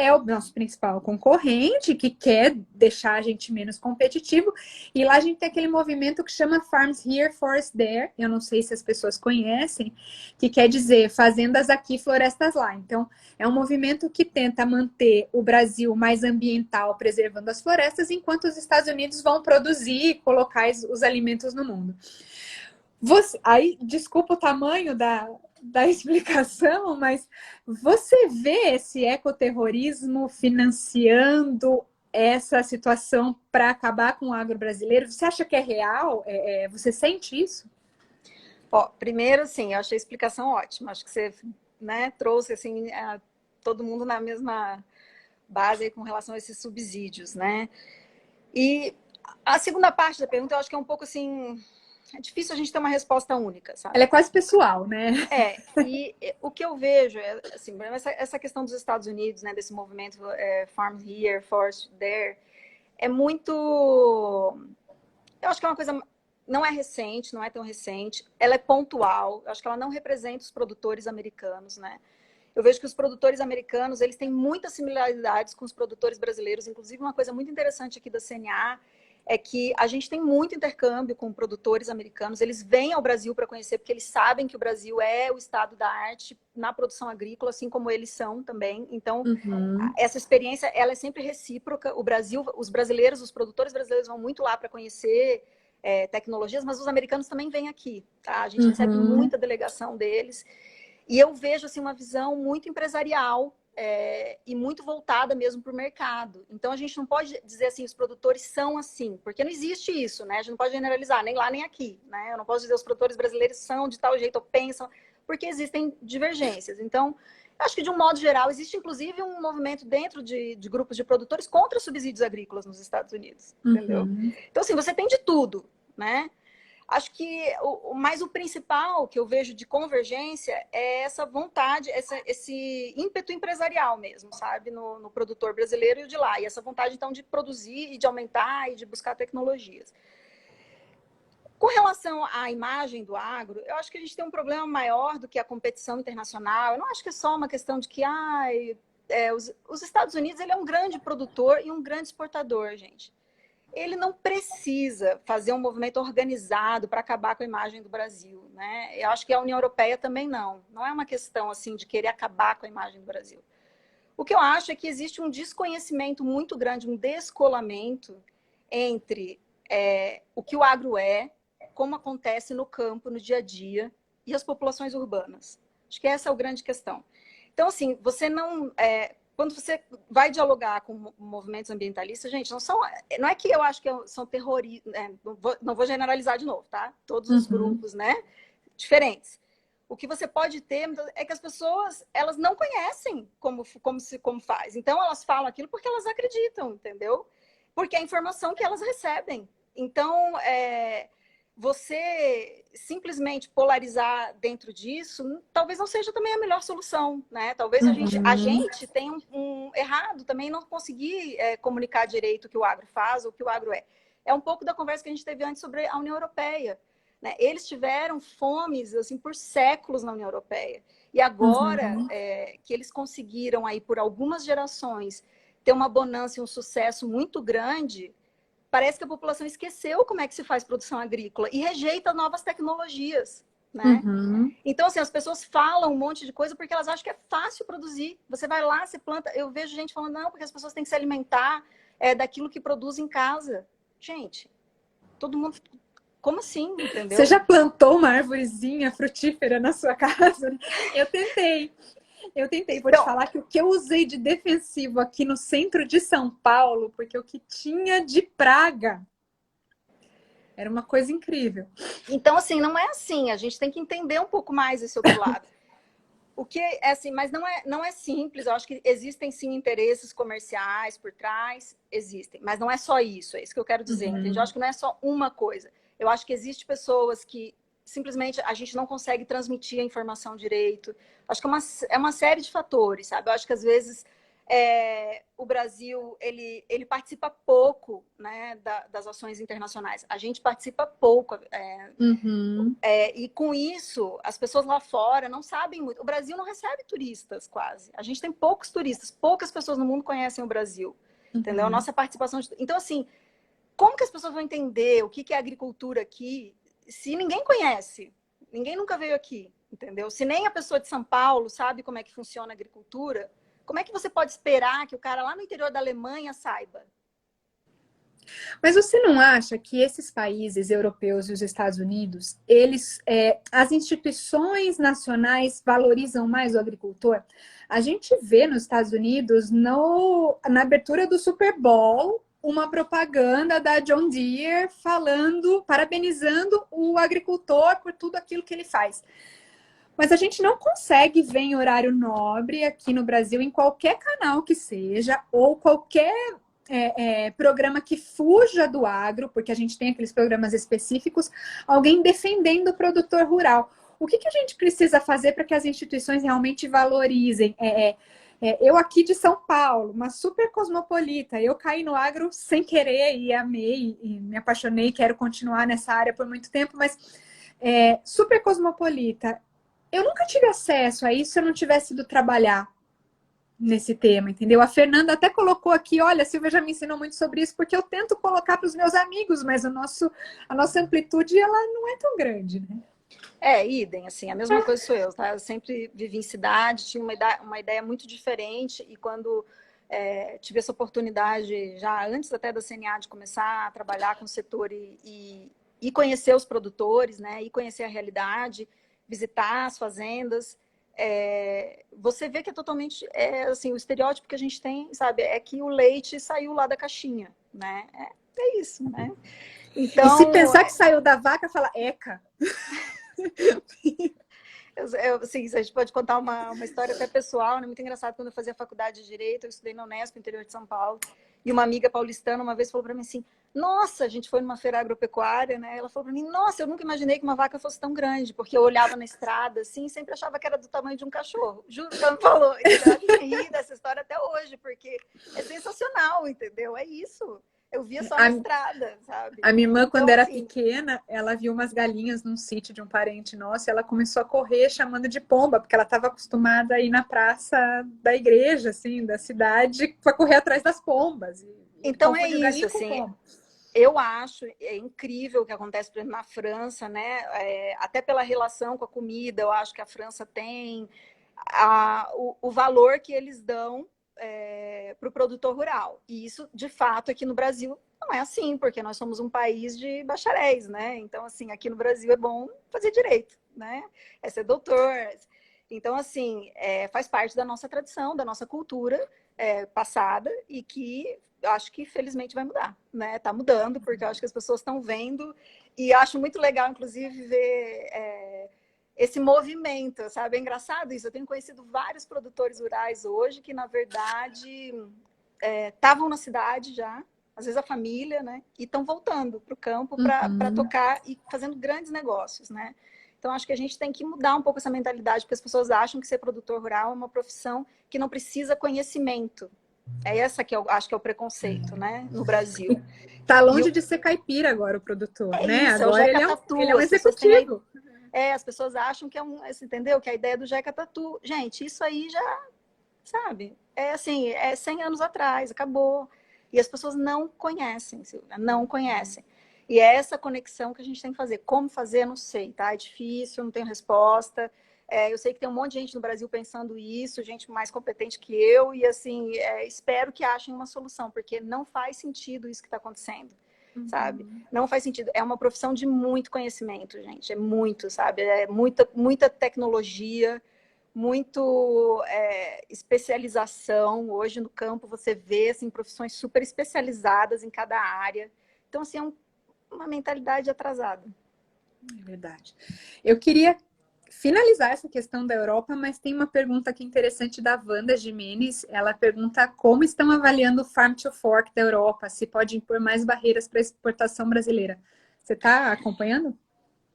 é o nosso principal concorrente, que quer deixar a gente menos competitivo. E lá a gente tem aquele movimento que chama Farms Here, Forest There. Eu não sei se as pessoas conhecem, que quer dizer fazendas aqui, florestas lá. Então, é um movimento que tenta manter o Brasil mais ambiental, preservando as florestas, enquanto os Estados Unidos vão produzir e colocar os alimentos no mundo. Aí, desculpa o tamanho da explicação, mas você vê esse ecoterrorismo financiando essa situação para acabar com o agro brasileiro? Você acha que é real? Você sente isso? Primeiro, assim, eu achei a explicação ótima. Acho que você, né, trouxe assim, todo mundo na mesma base com relação a esses subsídios, né? E a segunda parte da pergunta, eu acho que é um pouco assim... É difícil a gente ter uma resposta única, sabe? Ela é quase pessoal, né? E o que eu vejo é, assim, essa questão dos Estados Unidos, né, desse movimento Farm Here, Forest There, é muito... Eu acho que é uma coisa... Não é recente, não é tão recente. Ela é pontual. Eu acho que ela não representa os produtores americanos, né? Eu vejo que os produtores americanos, eles têm muitas similaridades com os produtores brasileiros. Inclusive, uma coisa muito interessante aqui da CNA é que a gente tem muito intercâmbio com produtores americanos, eles vêm ao Brasil para conhecer, porque eles sabem que o Brasil é o estado da arte na produção agrícola, assim como eles são também. Então, essa experiência, ela é sempre recíproca. O Brasil, os brasileiros, os produtores brasileiros vão muito lá para conhecer tecnologias, mas os americanos também vêm aqui, tá? A gente recebe muita delegação deles. E eu vejo assim, uma visão muito empresarial e muito voltada mesmo para o mercado. Então, a gente não pode dizer assim, os produtores são assim, porque não existe isso, né? A gente não pode generalizar, nem lá nem aqui, né? Eu não posso dizer os produtores brasileiros são de tal jeito ou pensam, porque existem divergências. Então, acho que de um modo geral, existe inclusive um movimento dentro de grupos de produtores contra subsídios agrícolas nos Estados Unidos, entendeu? Então, assim, você tem de tudo, né? Acho que mas o principal que eu vejo de convergência é essa vontade, esse ímpeto empresarial mesmo, sabe? No produtor brasileiro e o de lá. E essa vontade, então, de produzir e de aumentar e de buscar tecnologias. Com relação à imagem do agro, eu acho que a gente tem um problema maior do que a competição internacional. Eu não acho que é só uma questão de que os Estados Unidos ele é um grande produtor e um grande exportador, gente. Ele não precisa fazer um movimento organizado para acabar com a imagem do Brasil, né? Eu acho que a União Europeia também não. Não é uma questão assim de querer acabar com a imagem do Brasil. O que eu acho é que existe um desconhecimento muito grande, um descolamento entre o que o agro como acontece no campo, no dia a dia, e as populações urbanas. Acho que essa é a grande questão. Então, assim, você não... quando você vai dialogar com movimentos ambientalistas, gente, não é que eu acho que são terroristas, não vou generalizar de novo, tá? Todos os grupos, né? Diferentes. O que você pode ter é que as pessoas, elas não conhecem como faz. Então, elas falam aquilo porque elas acreditam, entendeu? Porque é a informação que elas recebem. Então, você simplesmente polarizar dentro disso, talvez não seja também a melhor solução, né? Talvez a gente tenha um errado também, não conseguir comunicar direito o que o agro faz, ou o que o agro é. É um pouco da conversa que a gente teve antes sobre a União Europeia, né? Eles tiveram fomes assim, por séculos na União Europeia. E agora que eles conseguiram, aí, por algumas gerações, ter uma bonança e um sucesso muito grande, parece que a população esqueceu como é que se faz produção agrícola e rejeita novas tecnologias, né? Então, assim, as pessoas falam um monte de coisa porque elas acham que é fácil produzir. Você vai lá, você planta... Eu vejo gente falando, não, porque as pessoas têm que se alimentar daquilo que produz em casa. Gente, todo mundo... Como assim, entendeu? Você já plantou uma árvorezinha frutífera na sua casa? Eu tentei. Vou te falar que o que eu usei de defensivo aqui no centro de São Paulo, porque o que tinha de praga era uma coisa incrível. Então, assim, não é assim. A gente tem que entender um pouco mais esse outro lado. O que é assim, mas não é simples. Eu acho que existem sim interesses comerciais por trás, existem, mas não é só isso. É isso que eu quero dizer, entende? Eu acho que não é só uma coisa. Eu acho que existem pessoas que simplesmente a gente não consegue transmitir a informação direito. Acho que é uma série de fatores, sabe? Eu acho que às vezes o Brasil ele participa pouco, né, das ações internacionais. A gente participa pouco. E com isso, as pessoas lá fora não sabem muito. O Brasil não recebe turistas quase. A gente tem poucos turistas, poucas pessoas no mundo conhecem o Brasil. Entendeu? A nossa participação... Então, assim, como que as pessoas vão entender o que é agricultura aqui se ninguém conhece? Ninguém nunca veio aqui, entendeu? Se nem a pessoa de São Paulo sabe como é que funciona a agricultura, como é que você pode esperar que o cara lá no interior da Alemanha saiba? Mas você não acha que esses países europeus e os Estados Unidos, as instituições nacionais valorizam mais o agricultor? A gente vê nos Estados Unidos, na abertura do Super Bowl, uma propaganda da John Deere parabenizando o agricultor por tudo aquilo que ele faz. Mas a gente não consegue ver em horário nobre aqui no Brasil, em qualquer canal que seja, ou qualquer programa que fuja do agro, porque a gente tem aqueles programas específicos, alguém defendendo o produtor rural. O que a gente precisa fazer para que as instituições realmente valorizem? Eu aqui de São Paulo, uma super cosmopolita, eu caí no agro sem querer e amei, e me apaixonei, quero continuar nessa área por muito tempo, mas super cosmopolita. Eu nunca tive acesso a isso se eu não tivesse ido trabalhar. nesse tema, entendeu? A Fernanda até colocou aqui, olha, a Silvia já me ensinou muito sobre isso, porque eu tento colocar para os meus amigos, mas a nossa amplitude, ela não é tão grande, né? Idem, assim, a mesma coisa sou eu, tá? Eu sempre vivi em cidade, tinha uma ideia muito diferente, e quando tive essa oportunidade, já antes até da CNA, de começar a trabalhar com o setor e conhecer os produtores, né? E conhecer a realidade, visitar as fazendas, você vê que é totalmente, assim, o estereótipo que a gente tem, sabe, é que o leite saiu lá da caixinha, né? É isso, né? Então, e se pensar que saiu da vaca, fala eca. Assim, a gente pode contar uma história até pessoal, né? Muito engraçado. Quando eu fazia faculdade de Direito, eu estudei na Unesp, interior de São Paulo, e uma amiga paulistana uma vez falou para mim assim, nossa, a gente foi numa feira agropecuária, né? Ela falou para mim, nossa, eu nunca imaginei que uma vaca fosse tão grande, porque eu olhava na estrada, assim, e sempre achava que era do tamanho de um cachorro. Juro que ela me falou. Entendeu? A gente ri dessa história até hoje, porque é sensacional, entendeu? É isso. Eu via só na estrada, sabe? A minha irmã, então, quando era assim, pequena, ela viu umas galinhas num sítio de um parente nosso e ela começou a correr chamando de pomba, porque ela estava acostumada a ir na praça da igreja, assim, da cidade, para correr atrás das pombas. Então é isso, assim, eu acho incrível o que acontece, por exemplo, na França, né? Até pela relação com a comida, eu acho que a França tem o valor que eles dão para o produtor rural. E isso, de fato, aqui no Brasil não é assim, porque nós somos um país de bacharéis, né? Então, assim, aqui no Brasil é bom fazer direito, né? É ser doutor. Então, assim, faz parte da nossa tradição, da nossa cultura passada, e que eu acho que felizmente vai mudar, né? Tá mudando, porque eu acho que as pessoas estão vendo, e acho muito legal, inclusive, ver esse movimento, sabe? É engraçado isso. Eu tenho conhecido vários produtores rurais hoje que, na verdade, estavam na cidade já, às vezes a família, né? E estão voltando para o campo para tocar e fazendo grandes negócios, né? Então, acho que a gente tem que mudar um pouco essa mentalidade, porque as pessoas acham que ser produtor rural é uma profissão que não precisa conhecimento. É essa que eu acho que é o preconceito, né? No Brasil. Tá longe de ser caipira agora o produtor, né? Isso, é o Agora Jeca Tatu. ele é um As pessoas têm executivo. as pessoas acham que entendeu? Que a ideia do Jeca Tatu. Gente, isso aí já, sabe? É assim, 100 anos atrás, acabou. E as pessoas não conhecem, Silvia, não conhecem. E é essa conexão que a gente tem que fazer. Como fazer, não sei, tá? É difícil, não tenho resposta. Eu sei que tem um monte de gente no Brasil pensando isso, gente mais competente que eu, e assim, espero que achem uma solução, porque não faz sentido isso que está acontecendo, sabe? Não faz sentido. É uma profissão de muito conhecimento, gente. É muito, sabe? É muita tecnologia, muito especialização. Hoje no campo você vê assim, profissões super especializadas em cada área. Então, assim, uma mentalidade atrasada. É verdade. Eu queria finalizar essa questão da Europa, mas tem uma pergunta aqui interessante da Wanda Jimenez. Ela pergunta como estão avaliando o Farm to Fork da Europa, se pode impor mais barreiras para a exportação brasileira. Você está acompanhando?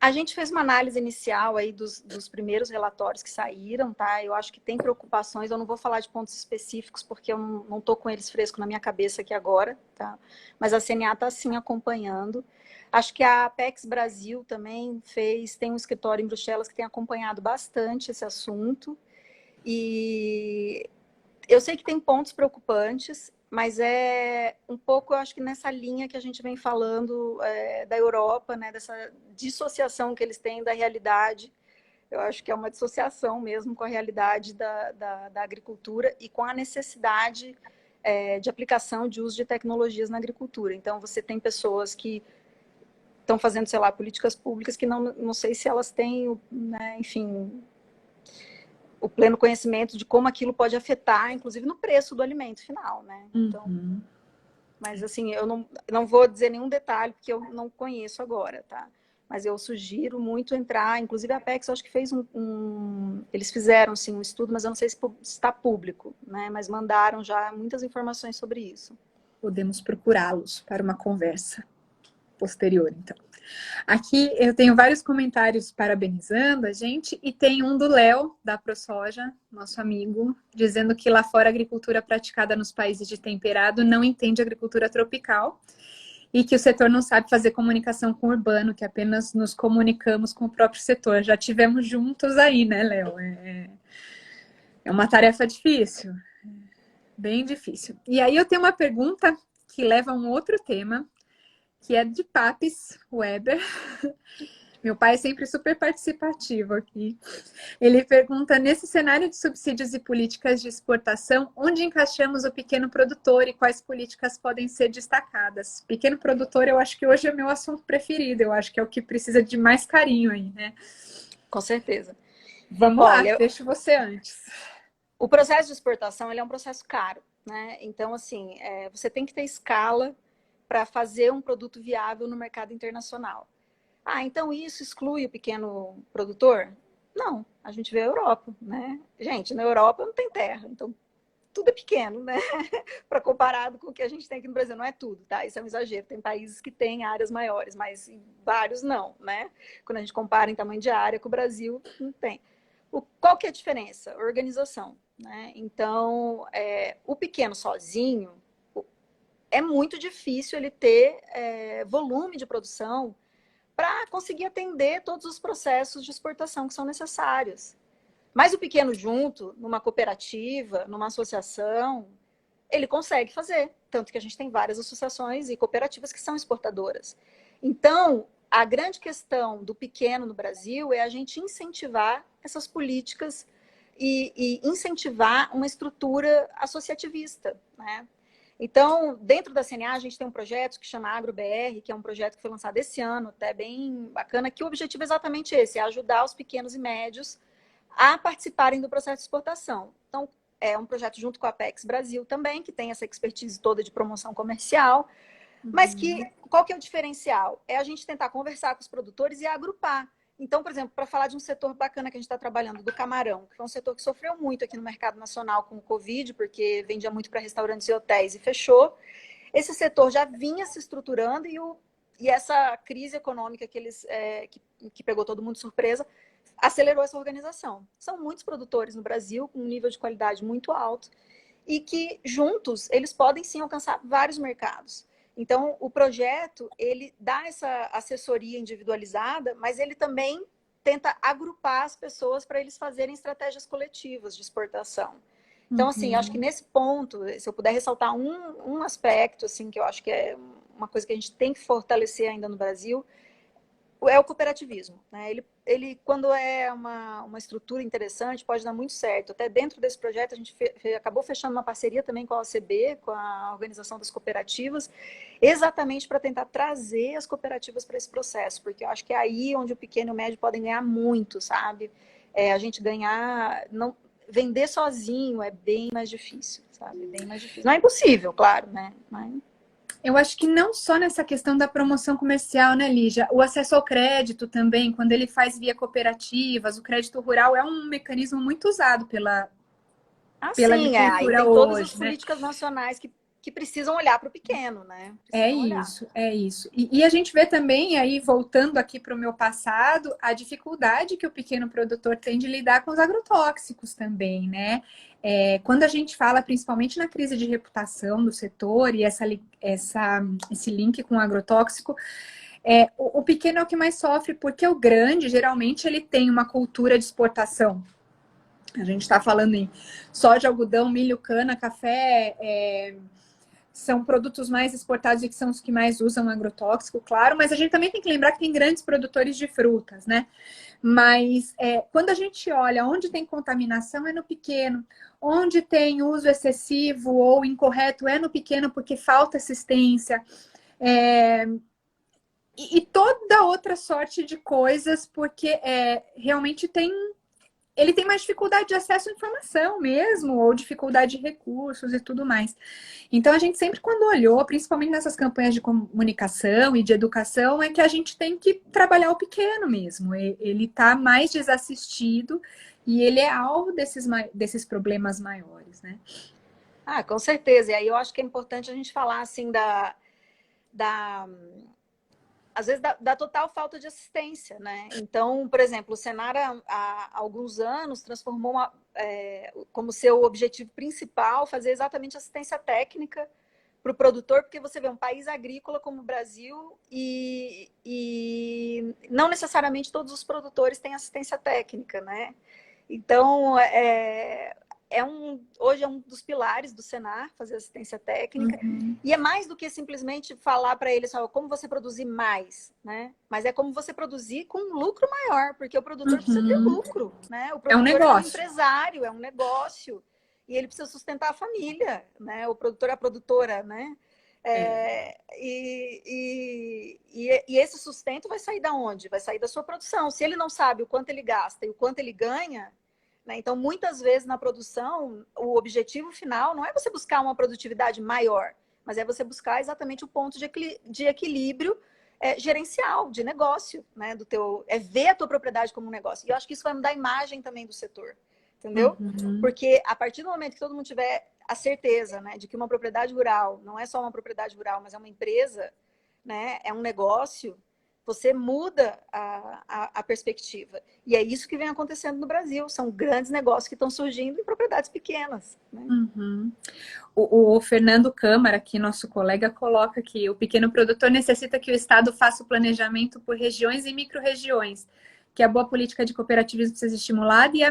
A gente fez uma análise inicial aí dos primeiros relatórios que saíram, tá? Eu acho que tem preocupações, eu não vou falar de pontos específicos, porque eu não estou com eles frescos na minha cabeça aqui agora, tá? Mas a CNA está sim acompanhando. Acho que a Apex Brasil também tem um escritório em Bruxelas que tem acompanhado bastante esse assunto. E eu sei que tem pontos preocupantes, mas é um pouco, eu acho que nessa linha que a gente vem falando da Europa, né, dessa dissociação que eles têm da realidade. Eu acho que é uma dissociação mesmo com a realidade da agricultura e com a necessidade de aplicação de uso de tecnologias na agricultura. Então, você tem pessoas que estão fazendo, sei lá, políticas públicas que não sei se elas têm, né, enfim, o pleno conhecimento de como aquilo pode afetar, inclusive no preço do alimento final, né? Então, mas assim, eu não vou dizer nenhum detalhe, porque eu não conheço agora, tá? Mas eu sugiro muito entrar, inclusive a Apex, eu acho que fez eles fizeram, sim, um estudo, mas eu não sei se está público, né? Mas mandaram já muitas informações sobre isso. Podemos procurá-los para uma conversa posterior, então. Aqui eu tenho vários comentários parabenizando a gente e tem um do Léo, da ProSoja, nosso amigo, dizendo que lá fora a agricultura praticada nos países de temperado não entende agricultura tropical e que o setor não sabe fazer comunicação com o urbano, que apenas nos comunicamos com o próprio setor. Já tivemos juntos aí, né, Léo? É uma tarefa difícil. bem difícil. E aí eu tenho uma pergunta que leva a um outro tema, que é de Papis Weber. Meu pai é sempre super participativo aqui. Ele pergunta, nesse cenário de subsídios e políticas de exportação, onde encaixamos o pequeno produtor e quais políticas podem ser destacadas? Pequeno produtor, eu acho que hoje é meu assunto preferido, eu acho que é o que precisa de mais carinho aí, né? Com certeza. Vamos lá, Olha, deixo você antes. o processo de exportação ele é um processo caro, né? Então, assim, você tem que ter escala para fazer um produto viável no mercado internacional. Ah, então isso exclui o pequeno produtor? Não, a gente vê a Europa, né? Gente, na Europa não tem terra, então tudo é pequeno, né? Para comparado com o que a gente tem aqui no Brasil, não é tudo, tá? Isso é um exagero. Tem países que têm áreas maiores, mas vários não, né? Quando a gente compara em tamanho de área com o Brasil, não tem. Qual que é a diferença? Organização, né? Então, o pequeno sozinho é muito difícil ele ter volume de produção para conseguir atender todos os processos de exportação que são necessários. Mas o pequeno junto, numa cooperativa, numa associação, ele consegue fazer. Tanto que a gente tem várias associações e cooperativas que são exportadoras. Então, a grande questão do pequeno no Brasil é a gente incentivar essas políticas e incentivar uma estrutura associativista, né? Então, dentro da CNA, a gente tem um projeto que chama AgroBR, que é um projeto que foi lançado esse ano, até bem bacana, que o objetivo é exatamente esse, é ajudar os pequenos e médios a participarem do processo de exportação. Então, é um projeto junto com a Apex Brasil também, que tem essa expertise toda de promoção comercial, mas que qual que é o diferencial? É a gente tentar conversar com os produtores e agrupar. Então, por exemplo, para falar de um setor bacana que a gente está trabalhando, do camarão, que foi um setor que sofreu muito aqui no mercado nacional com o Covid, porque vendia muito para restaurantes e hotéis e fechou. Esse setor já vinha se estruturando e essa crise econômica que pegou todo mundo de surpresa acelerou essa organização. São muitos produtores no Brasil com um nível de qualidade muito alto e que juntos eles podem sim alcançar vários mercados. Então, o projeto ele dá essa assessoria individualizada, mas ele também tenta agrupar as pessoas para eles fazerem estratégias coletivas de exportação. Então, assim, acho que nesse ponto, se eu puder ressaltar um aspecto, assim, que eu acho que é uma coisa que a gente tem que fortalecer ainda no Brasil, é o cooperativismo, né? Ele quando é uma estrutura interessante, pode dar muito certo. Até dentro desse projeto, a gente acabou fechando uma parceria também com a OCB, com a Organização das Cooperativas, exatamente para tentar trazer as cooperativas para esse processo, porque eu acho que é aí onde o pequeno e o médio podem ganhar muito, sabe? A gente ganhar, não vender sozinho é bem mais difícil, sabe? Bem mais difícil. Não é impossível, claro, né? Mas... Eu acho que não só nessa questão da promoção comercial, né, Lígia? O acesso ao crédito também, quando ele faz via cooperativas, o crédito rural é um mecanismo muito usado pela sim, aí agricultura tem todas as hoje, né? políticas nacionais que precisam olhar para o pequeno, né? É Precisam olhar. isso, é isso. E a gente vê também, aí voltando aqui para o meu passado, a dificuldade que o pequeno produtor tem de lidar com os agrotóxicos também, né? Quando a gente fala, principalmente na crise de reputação do setor e esse link com o agrotóxico, o pequeno é o que mais sofre, porque o grande, geralmente, ele tem uma cultura de exportação. A gente está falando em soja, algodão, milho, cana, café, são produtos mais exportados e que são os que mais usam agrotóxico, claro, mas a gente também tem que lembrar que tem grandes produtores de frutas, né? Mas quando a gente olha onde tem contaminação é no pequeno, onde tem uso excessivo ou incorreto é no pequeno porque falta assistência, e toda outra sorte de coisas, porque realmente ele tem mais dificuldade de acesso à informação mesmo, ou dificuldade de recursos e tudo mais. Então, a gente sempre, quando olhou, principalmente nessas campanhas de comunicação e de educação, é que a gente tem que trabalhar o pequeno mesmo. Ele está mais desassistido e ele é alvo desses problemas maiores, né? Ah, com certeza. E aí eu acho que é importante a gente falar assim às vezes da total falta de assistência, né? Então, por exemplo, o Senar há alguns anos transformou como seu objetivo principal fazer exatamente assistência técnica para o produtor, porque você vê um país agrícola como o Brasil e não necessariamente todos os produtores têm assistência técnica, né? Então, hoje é um dos pilares do Senar, fazer assistência técnica, e é mais do que simplesmente falar para eles como você produzir mais, né? Mas é como você produzir com um lucro maior, porque o produtor precisa ter lucro, né? O É um produtor é um negócio. empresário, é um negócio, e ele precisa sustentar a família, né? O produtor, a produtora, né? E esse sustento vai sair da onde? Vai sair da sua produção. Se ele não sabe o quanto ele gasta e o quanto ele ganha, né? Então, muitas vezes na produção, o objetivo final não é você buscar uma produtividade maior, mas é você buscar exatamente o ponto de equilíbrio gerencial, de negócio, né? É ver a tua propriedade como um negócio. E eu acho que isso vai mudar a imagem também do setor, entendeu? Porque a partir do momento que todo mundo tiver a certeza, né, de que uma propriedade rural não é só uma propriedade rural, mas é uma empresa, né, é um negócio, você muda a perspectiva. E é isso que vem acontecendo no Brasil. São grandes negócios que estão surgindo em propriedades pequenas, né? O Fernando Câmara, aqui, nosso colega, coloca que o pequeno produtor necessita que o Estado faça o planejamento por regiões e micro-regiões, que a boa política de cooperativismo seja estimulada e a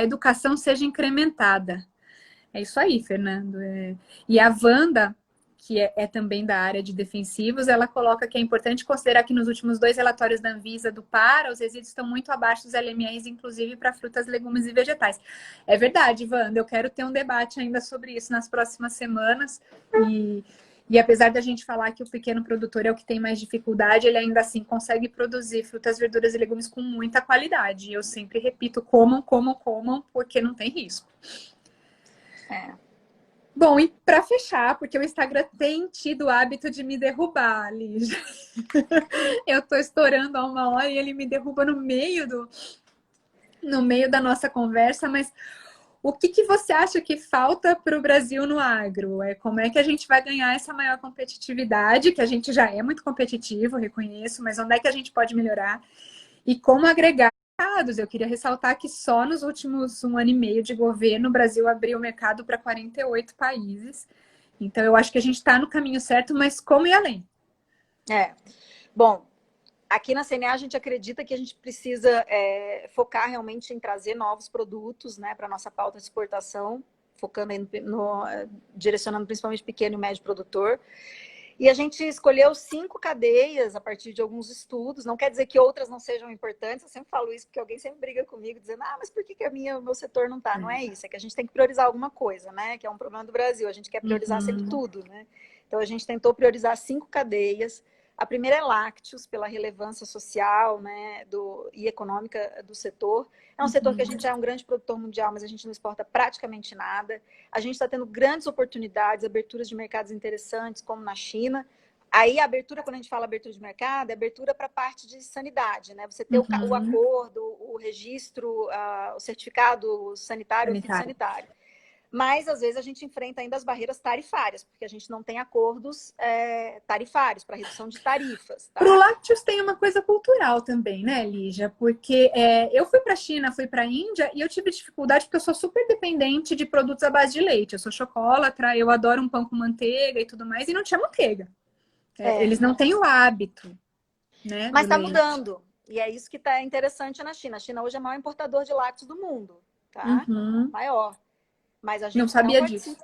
educação seja incrementada. É isso aí, Fernando. E a Wanda, que é também da área de defensivos, ela coloca que é importante considerar que nos últimos 2 relatórios da Anvisa do PARA, os resíduos estão muito abaixo dos LMEs, inclusive para frutas, legumes e vegetais. É verdade, Wanda, eu quero ter um debate ainda sobre isso nas próximas semanas. E apesar da gente falar que o pequeno produtor é o que tem mais dificuldade, ele ainda assim consegue produzir frutas, verduras e legumes com muita qualidade. E eu sempre repito, comam, porque não tem risco. Bom, e para fechar, porque o Instagram tem tido o hábito de me derrubar, Lígia. Eu estou estourando há 1 hora e ele me derruba no meio da nossa conversa, mas o que você acha que falta para o Brasil no agro? Como é que a gente vai ganhar essa maior competitividade, que a gente já é muito competitivo, reconheço, mas onde é que a gente pode melhorar? E como agregar mercados? Eu queria ressaltar que só nos últimos 1 ano e meio de governo, o Brasil abriu o mercado para 48 países. Então, eu acho que a gente está no caminho certo, mas como ir além? Bom, aqui na CNA a gente acredita que a gente precisa focar realmente em trazer novos produtos, né, para a nossa pauta de exportação, focando direcionando principalmente pequeno e médio produtor. E a gente escolheu 5 cadeias a partir de alguns estudos. Não quer dizer que outras não sejam importantes. Eu sempre falo isso porque alguém sempre briga comigo dizendo, mas por que o meu setor não está? Não é isso, é que a gente tem que priorizar alguma coisa, né? Que é um problema do Brasil. A gente quer priorizar sempre tudo, né? Então a gente tentou priorizar 5 cadeias. A primeira é lácteos, pela relevância social, né, e econômica do setor. É um setor que a gente já é um grande produtor mundial, mas a gente não exporta praticamente nada. A gente está tendo grandes oportunidades, aberturas de mercados interessantes, como na China. Aí a abertura, quando a gente fala abertura de mercado, é abertura para a parte de sanidade, né? Você ter o acordo, o registro, o certificado sanitário, o fitossanitário. Mas, às vezes, a gente enfrenta ainda as barreiras tarifárias, porque a gente não tem acordos tarifários para redução de tarifas. Tá? Para o lácteos tem uma coisa cultural também, né, Lígia? Porque eu fui para a China, fui para a Índia e eu tive dificuldade porque eu sou super dependente de produtos à base de leite. Eu sou chocolatra, eu adoro um pão com manteiga e tudo mais, e não tinha manteiga. Eles não têm o hábito, né? Mas está mudando. E é isso que está interessante na China. A China hoje é o maior importador de lácteos do mundo. Tá? Maior. Mas a gente não sabia disso.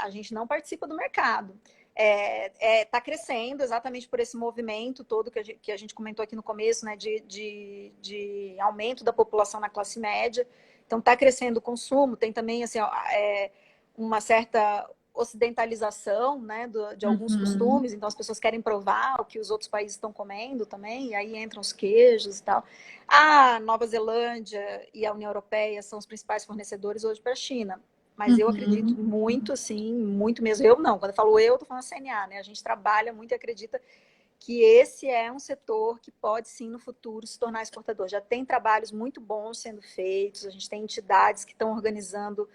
A gente não participa do mercado. Está crescendo exatamente por esse movimento todo que a gente comentou aqui no começo, né, de aumento da população na classe média. Então, está crescendo o consumo. Tem também assim, uma certa ocidentalização, né, de alguns costumes. Então, as pessoas querem provar o que os outros países estão comendo também. E aí entram os queijos e tal. A Nova Zelândia e a União Europeia são os principais fornecedores hoje para a China. Mas eu acredito muito, assim, muito mesmo. Eu não, quando eu falo eu tô falando CNA, né? A gente trabalha muito e acredita que esse é um setor que pode, sim, no futuro se tornar exportador. Já tem trabalhos muito bons sendo feitos, a gente tem entidades que estão organizando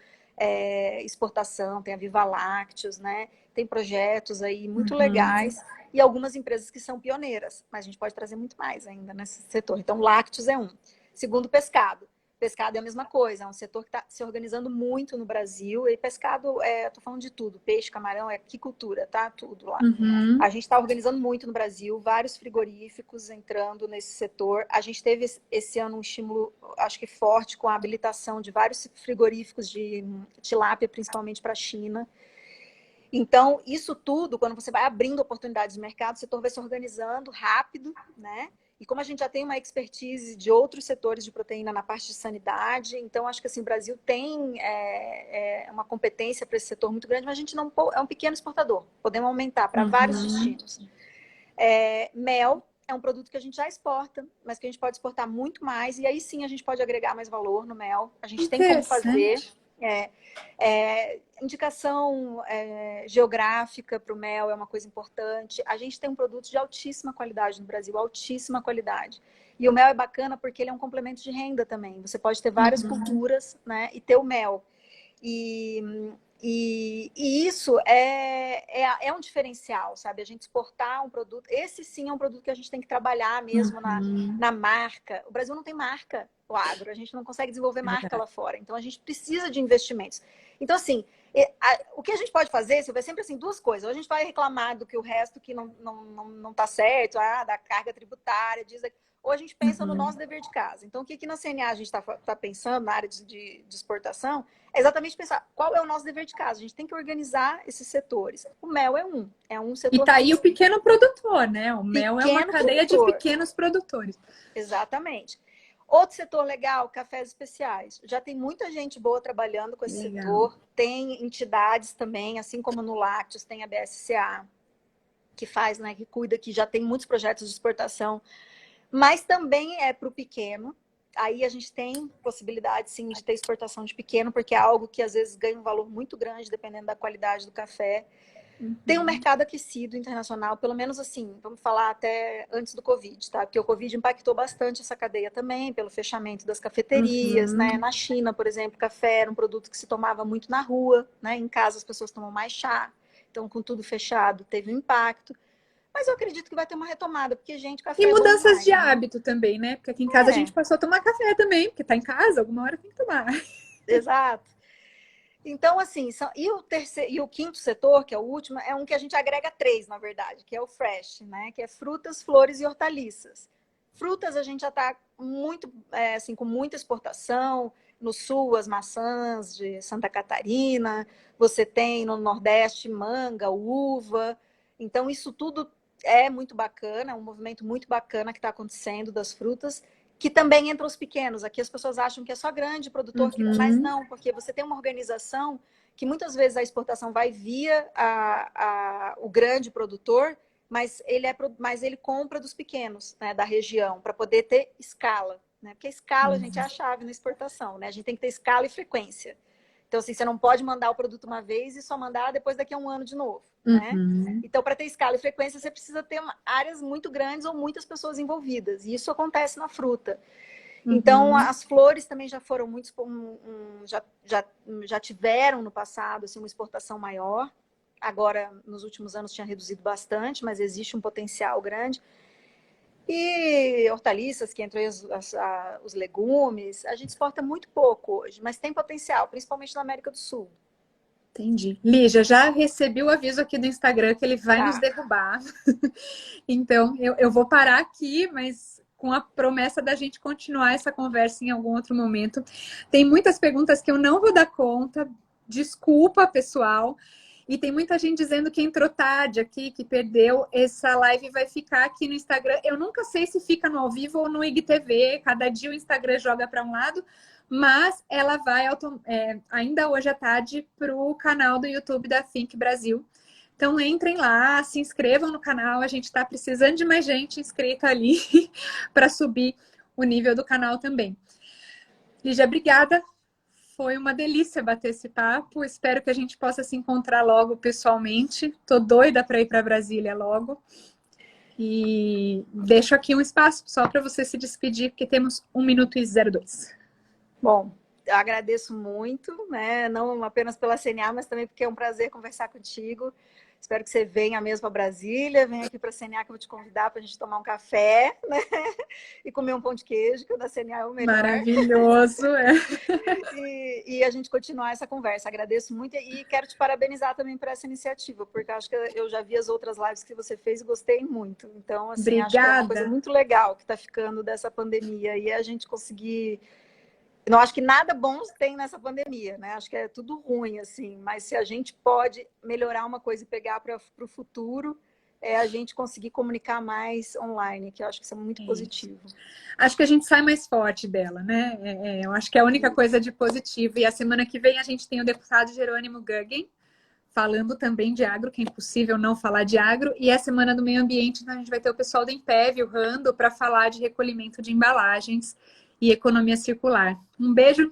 exportação, tem a Viva Lácteos, né? Tem projetos aí muito legais e algumas empresas que são pioneiras, mas a gente pode trazer muito mais ainda nesse setor. Então, lácteos é um. Segundo, pescado. Pescado é a mesma coisa, é um setor que está se organizando muito no Brasil. E pescado, estou falando de tudo, peixe, camarão, aquicultura, tá? Tudo lá. Uhum. A gente está organizando muito no Brasil, vários frigoríficos entrando nesse setor. A gente teve esse ano um estímulo, acho que forte, com a habilitação de vários frigoríficos de tilápia, principalmente para a China. Então, isso tudo, quando você vai abrindo oportunidades de mercado, o setor vai se organizando rápido, né? E como a gente já tem uma expertise de outros setores de proteína na parte de sanidade, então acho que assim, o Brasil tem uma competência para esse setor muito grande, mas a gente não é um pequeno exportador. Podemos aumentar para vários destinos. Mel é um produto que a gente já exporta, mas que a gente pode exportar muito mais, e aí sim a gente pode agregar mais valor no mel. A gente tem como fazer. Indicação geográfica para o mel é uma coisa importante. A gente tem um produto de altíssima qualidade no Brasil, altíssima qualidade. E o mel é bacana porque ele é um complemento de renda também. Você pode ter várias culturas, né, e ter o mel. E isso é um diferencial, sabe? A gente exportar um produto. Esse sim é um produto que a gente tem que trabalhar mesmo na marca. O Brasil não tem marca, o agro. A gente não consegue desenvolver marca lá fora. Então, a gente precisa de investimentos. Então, assim, o que a gente pode fazer, Silvia, é sempre assim, duas coisas. Ou a gente vai reclamar do que o resto que não tá certo, da carga tributária, ou a gente pensa no nosso dever de casa. Então, o que na CNA a gente está pensando na área de exportação é exatamente pensar qual é o nosso dever de casa. A gente tem que organizar esses setores. O mel é um setor... E tá aí o pequeno produtor, né? O mel é uma cadeia de pequenos produtores. Exatamente. Outro setor legal, cafés especiais. Já tem muita gente boa trabalhando com esse setor. Tem entidades também, assim como no Lácteos, tem a BSCA, que faz, né, que cuida, que já tem muitos projetos de exportação. Mas também é para o pequeno. Aí a gente tem possibilidade, sim, de ter exportação de pequeno, porque é algo que às vezes ganha um valor muito grande, dependendo da qualidade do café. Tem um mercado aquecido internacional, pelo menos assim, vamos falar até antes do Covid, tá? Porque o Covid impactou bastante essa cadeia também, pelo fechamento das cafeterias, né? Na China, por exemplo, café era um produto que se tomava muito na rua, né? Em casa as pessoas tomam mais chá. Então, com tudo fechado, teve um impacto. Mas eu acredito que vai ter uma retomada, porque, gente, café E é bom mudanças demais, de né? hábito também, né? Porque aqui em casa a gente passou a tomar café também, porque tá em casa, alguma hora tem que tomar. Exato. Então, assim, e o quinto setor, que é o último, é um que a gente agrega 3, na verdade, que é o fresh, né? Que é frutas, flores e hortaliças. Frutas a gente já está muito, assim, com muita exportação. No sul, as maçãs de Santa Catarina. Você tem no Nordeste manga, uva. Então, isso tudo é muito bacana, é um movimento muito bacana que está acontecendo das frutas, que também entra os pequenos. Aqui as pessoas acham que é só grande produtor, mas não, porque você tem uma organização que muitas vezes a exportação vai via o grande produtor, mas ele compra dos pequenos, né, da região, para poder ter escala. Né? Porque a escala, gente, é a chave na exportação. Né? A gente tem que ter escala e frequência. Então, assim, você não pode mandar o produto uma vez e só mandar depois daqui a um ano de novo. Né? Então, para ter escala e frequência, você precisa ter áreas muito grandes ou muitas pessoas envolvidas. E isso acontece na fruta. Então, as flores também já foram muito... já tiveram no passado assim, uma exportação maior. Agora, nos últimos anos, tinha reduzido bastante, mas existe um potencial grande. E hortaliças, que entram os legumes, a gente exporta muito pouco hoje, mas tem potencial, principalmente na América do Sul. Entendi. Lígia, já recebi o aviso aqui do Instagram que ele vai nos derrubar. Então, eu vou parar aqui, mas com a promessa da gente continuar essa conversa em algum outro momento. Tem muitas perguntas que eu não vou dar conta. Desculpa, pessoal. E tem muita gente dizendo que entrou tarde aqui, que perdeu. Essa live vai ficar aqui no Instagram. Eu nunca sei se fica no ao vivo ou no IGTV. Cada dia o Instagram joga para um lado. Mas ela vai ainda hoje à tarde para o canal do YouTube da Think Brasil. Então entrem lá, se inscrevam no canal. A gente está precisando de mais gente inscrita ali para subir o nível do canal também. Lígia, obrigada. Foi uma delícia bater esse papo. Espero que a gente possa se encontrar logo pessoalmente. Tô doida para ir para Brasília logo. E deixo aqui um espaço só para você se despedir, porque temos 1 minuto e 02. Bom, agradeço muito, né? Não apenas pela CNA, mas também porque é um prazer conversar contigo. Espero que você venha mesmo a Brasília, venha aqui para a CNA que eu vou te convidar para a gente tomar um café, né? E comer um pão de queijo, que o da CNA é o melhor. Maravilhoso. É. E a gente continuar essa conversa. Agradeço muito e quero te parabenizar também por essa iniciativa, porque acho que eu já vi as outras lives que você fez e gostei muito. Então, assim, acho que é uma coisa Obrigada. muito legal que está ficando dessa pandemia e a gente conseguir. Não acho que nada bom tem nessa pandemia, né? Acho que é tudo ruim, assim, mas se a gente pode melhorar uma coisa e pegar para o futuro, é a gente conseguir comunicar mais online, que eu acho que isso é muito positivo. Acho que a gente sai mais forte dela, né? Eu acho que é a única coisa de positivo. E a semana que vem a gente tem o deputado Jerônimo Guggen falando também de agro, que é impossível não falar de agro. E a semana do meio ambiente, então a gente vai ter o pessoal do Impev, o Rando, para falar de recolhimento de embalagens e economia circular. Um beijo.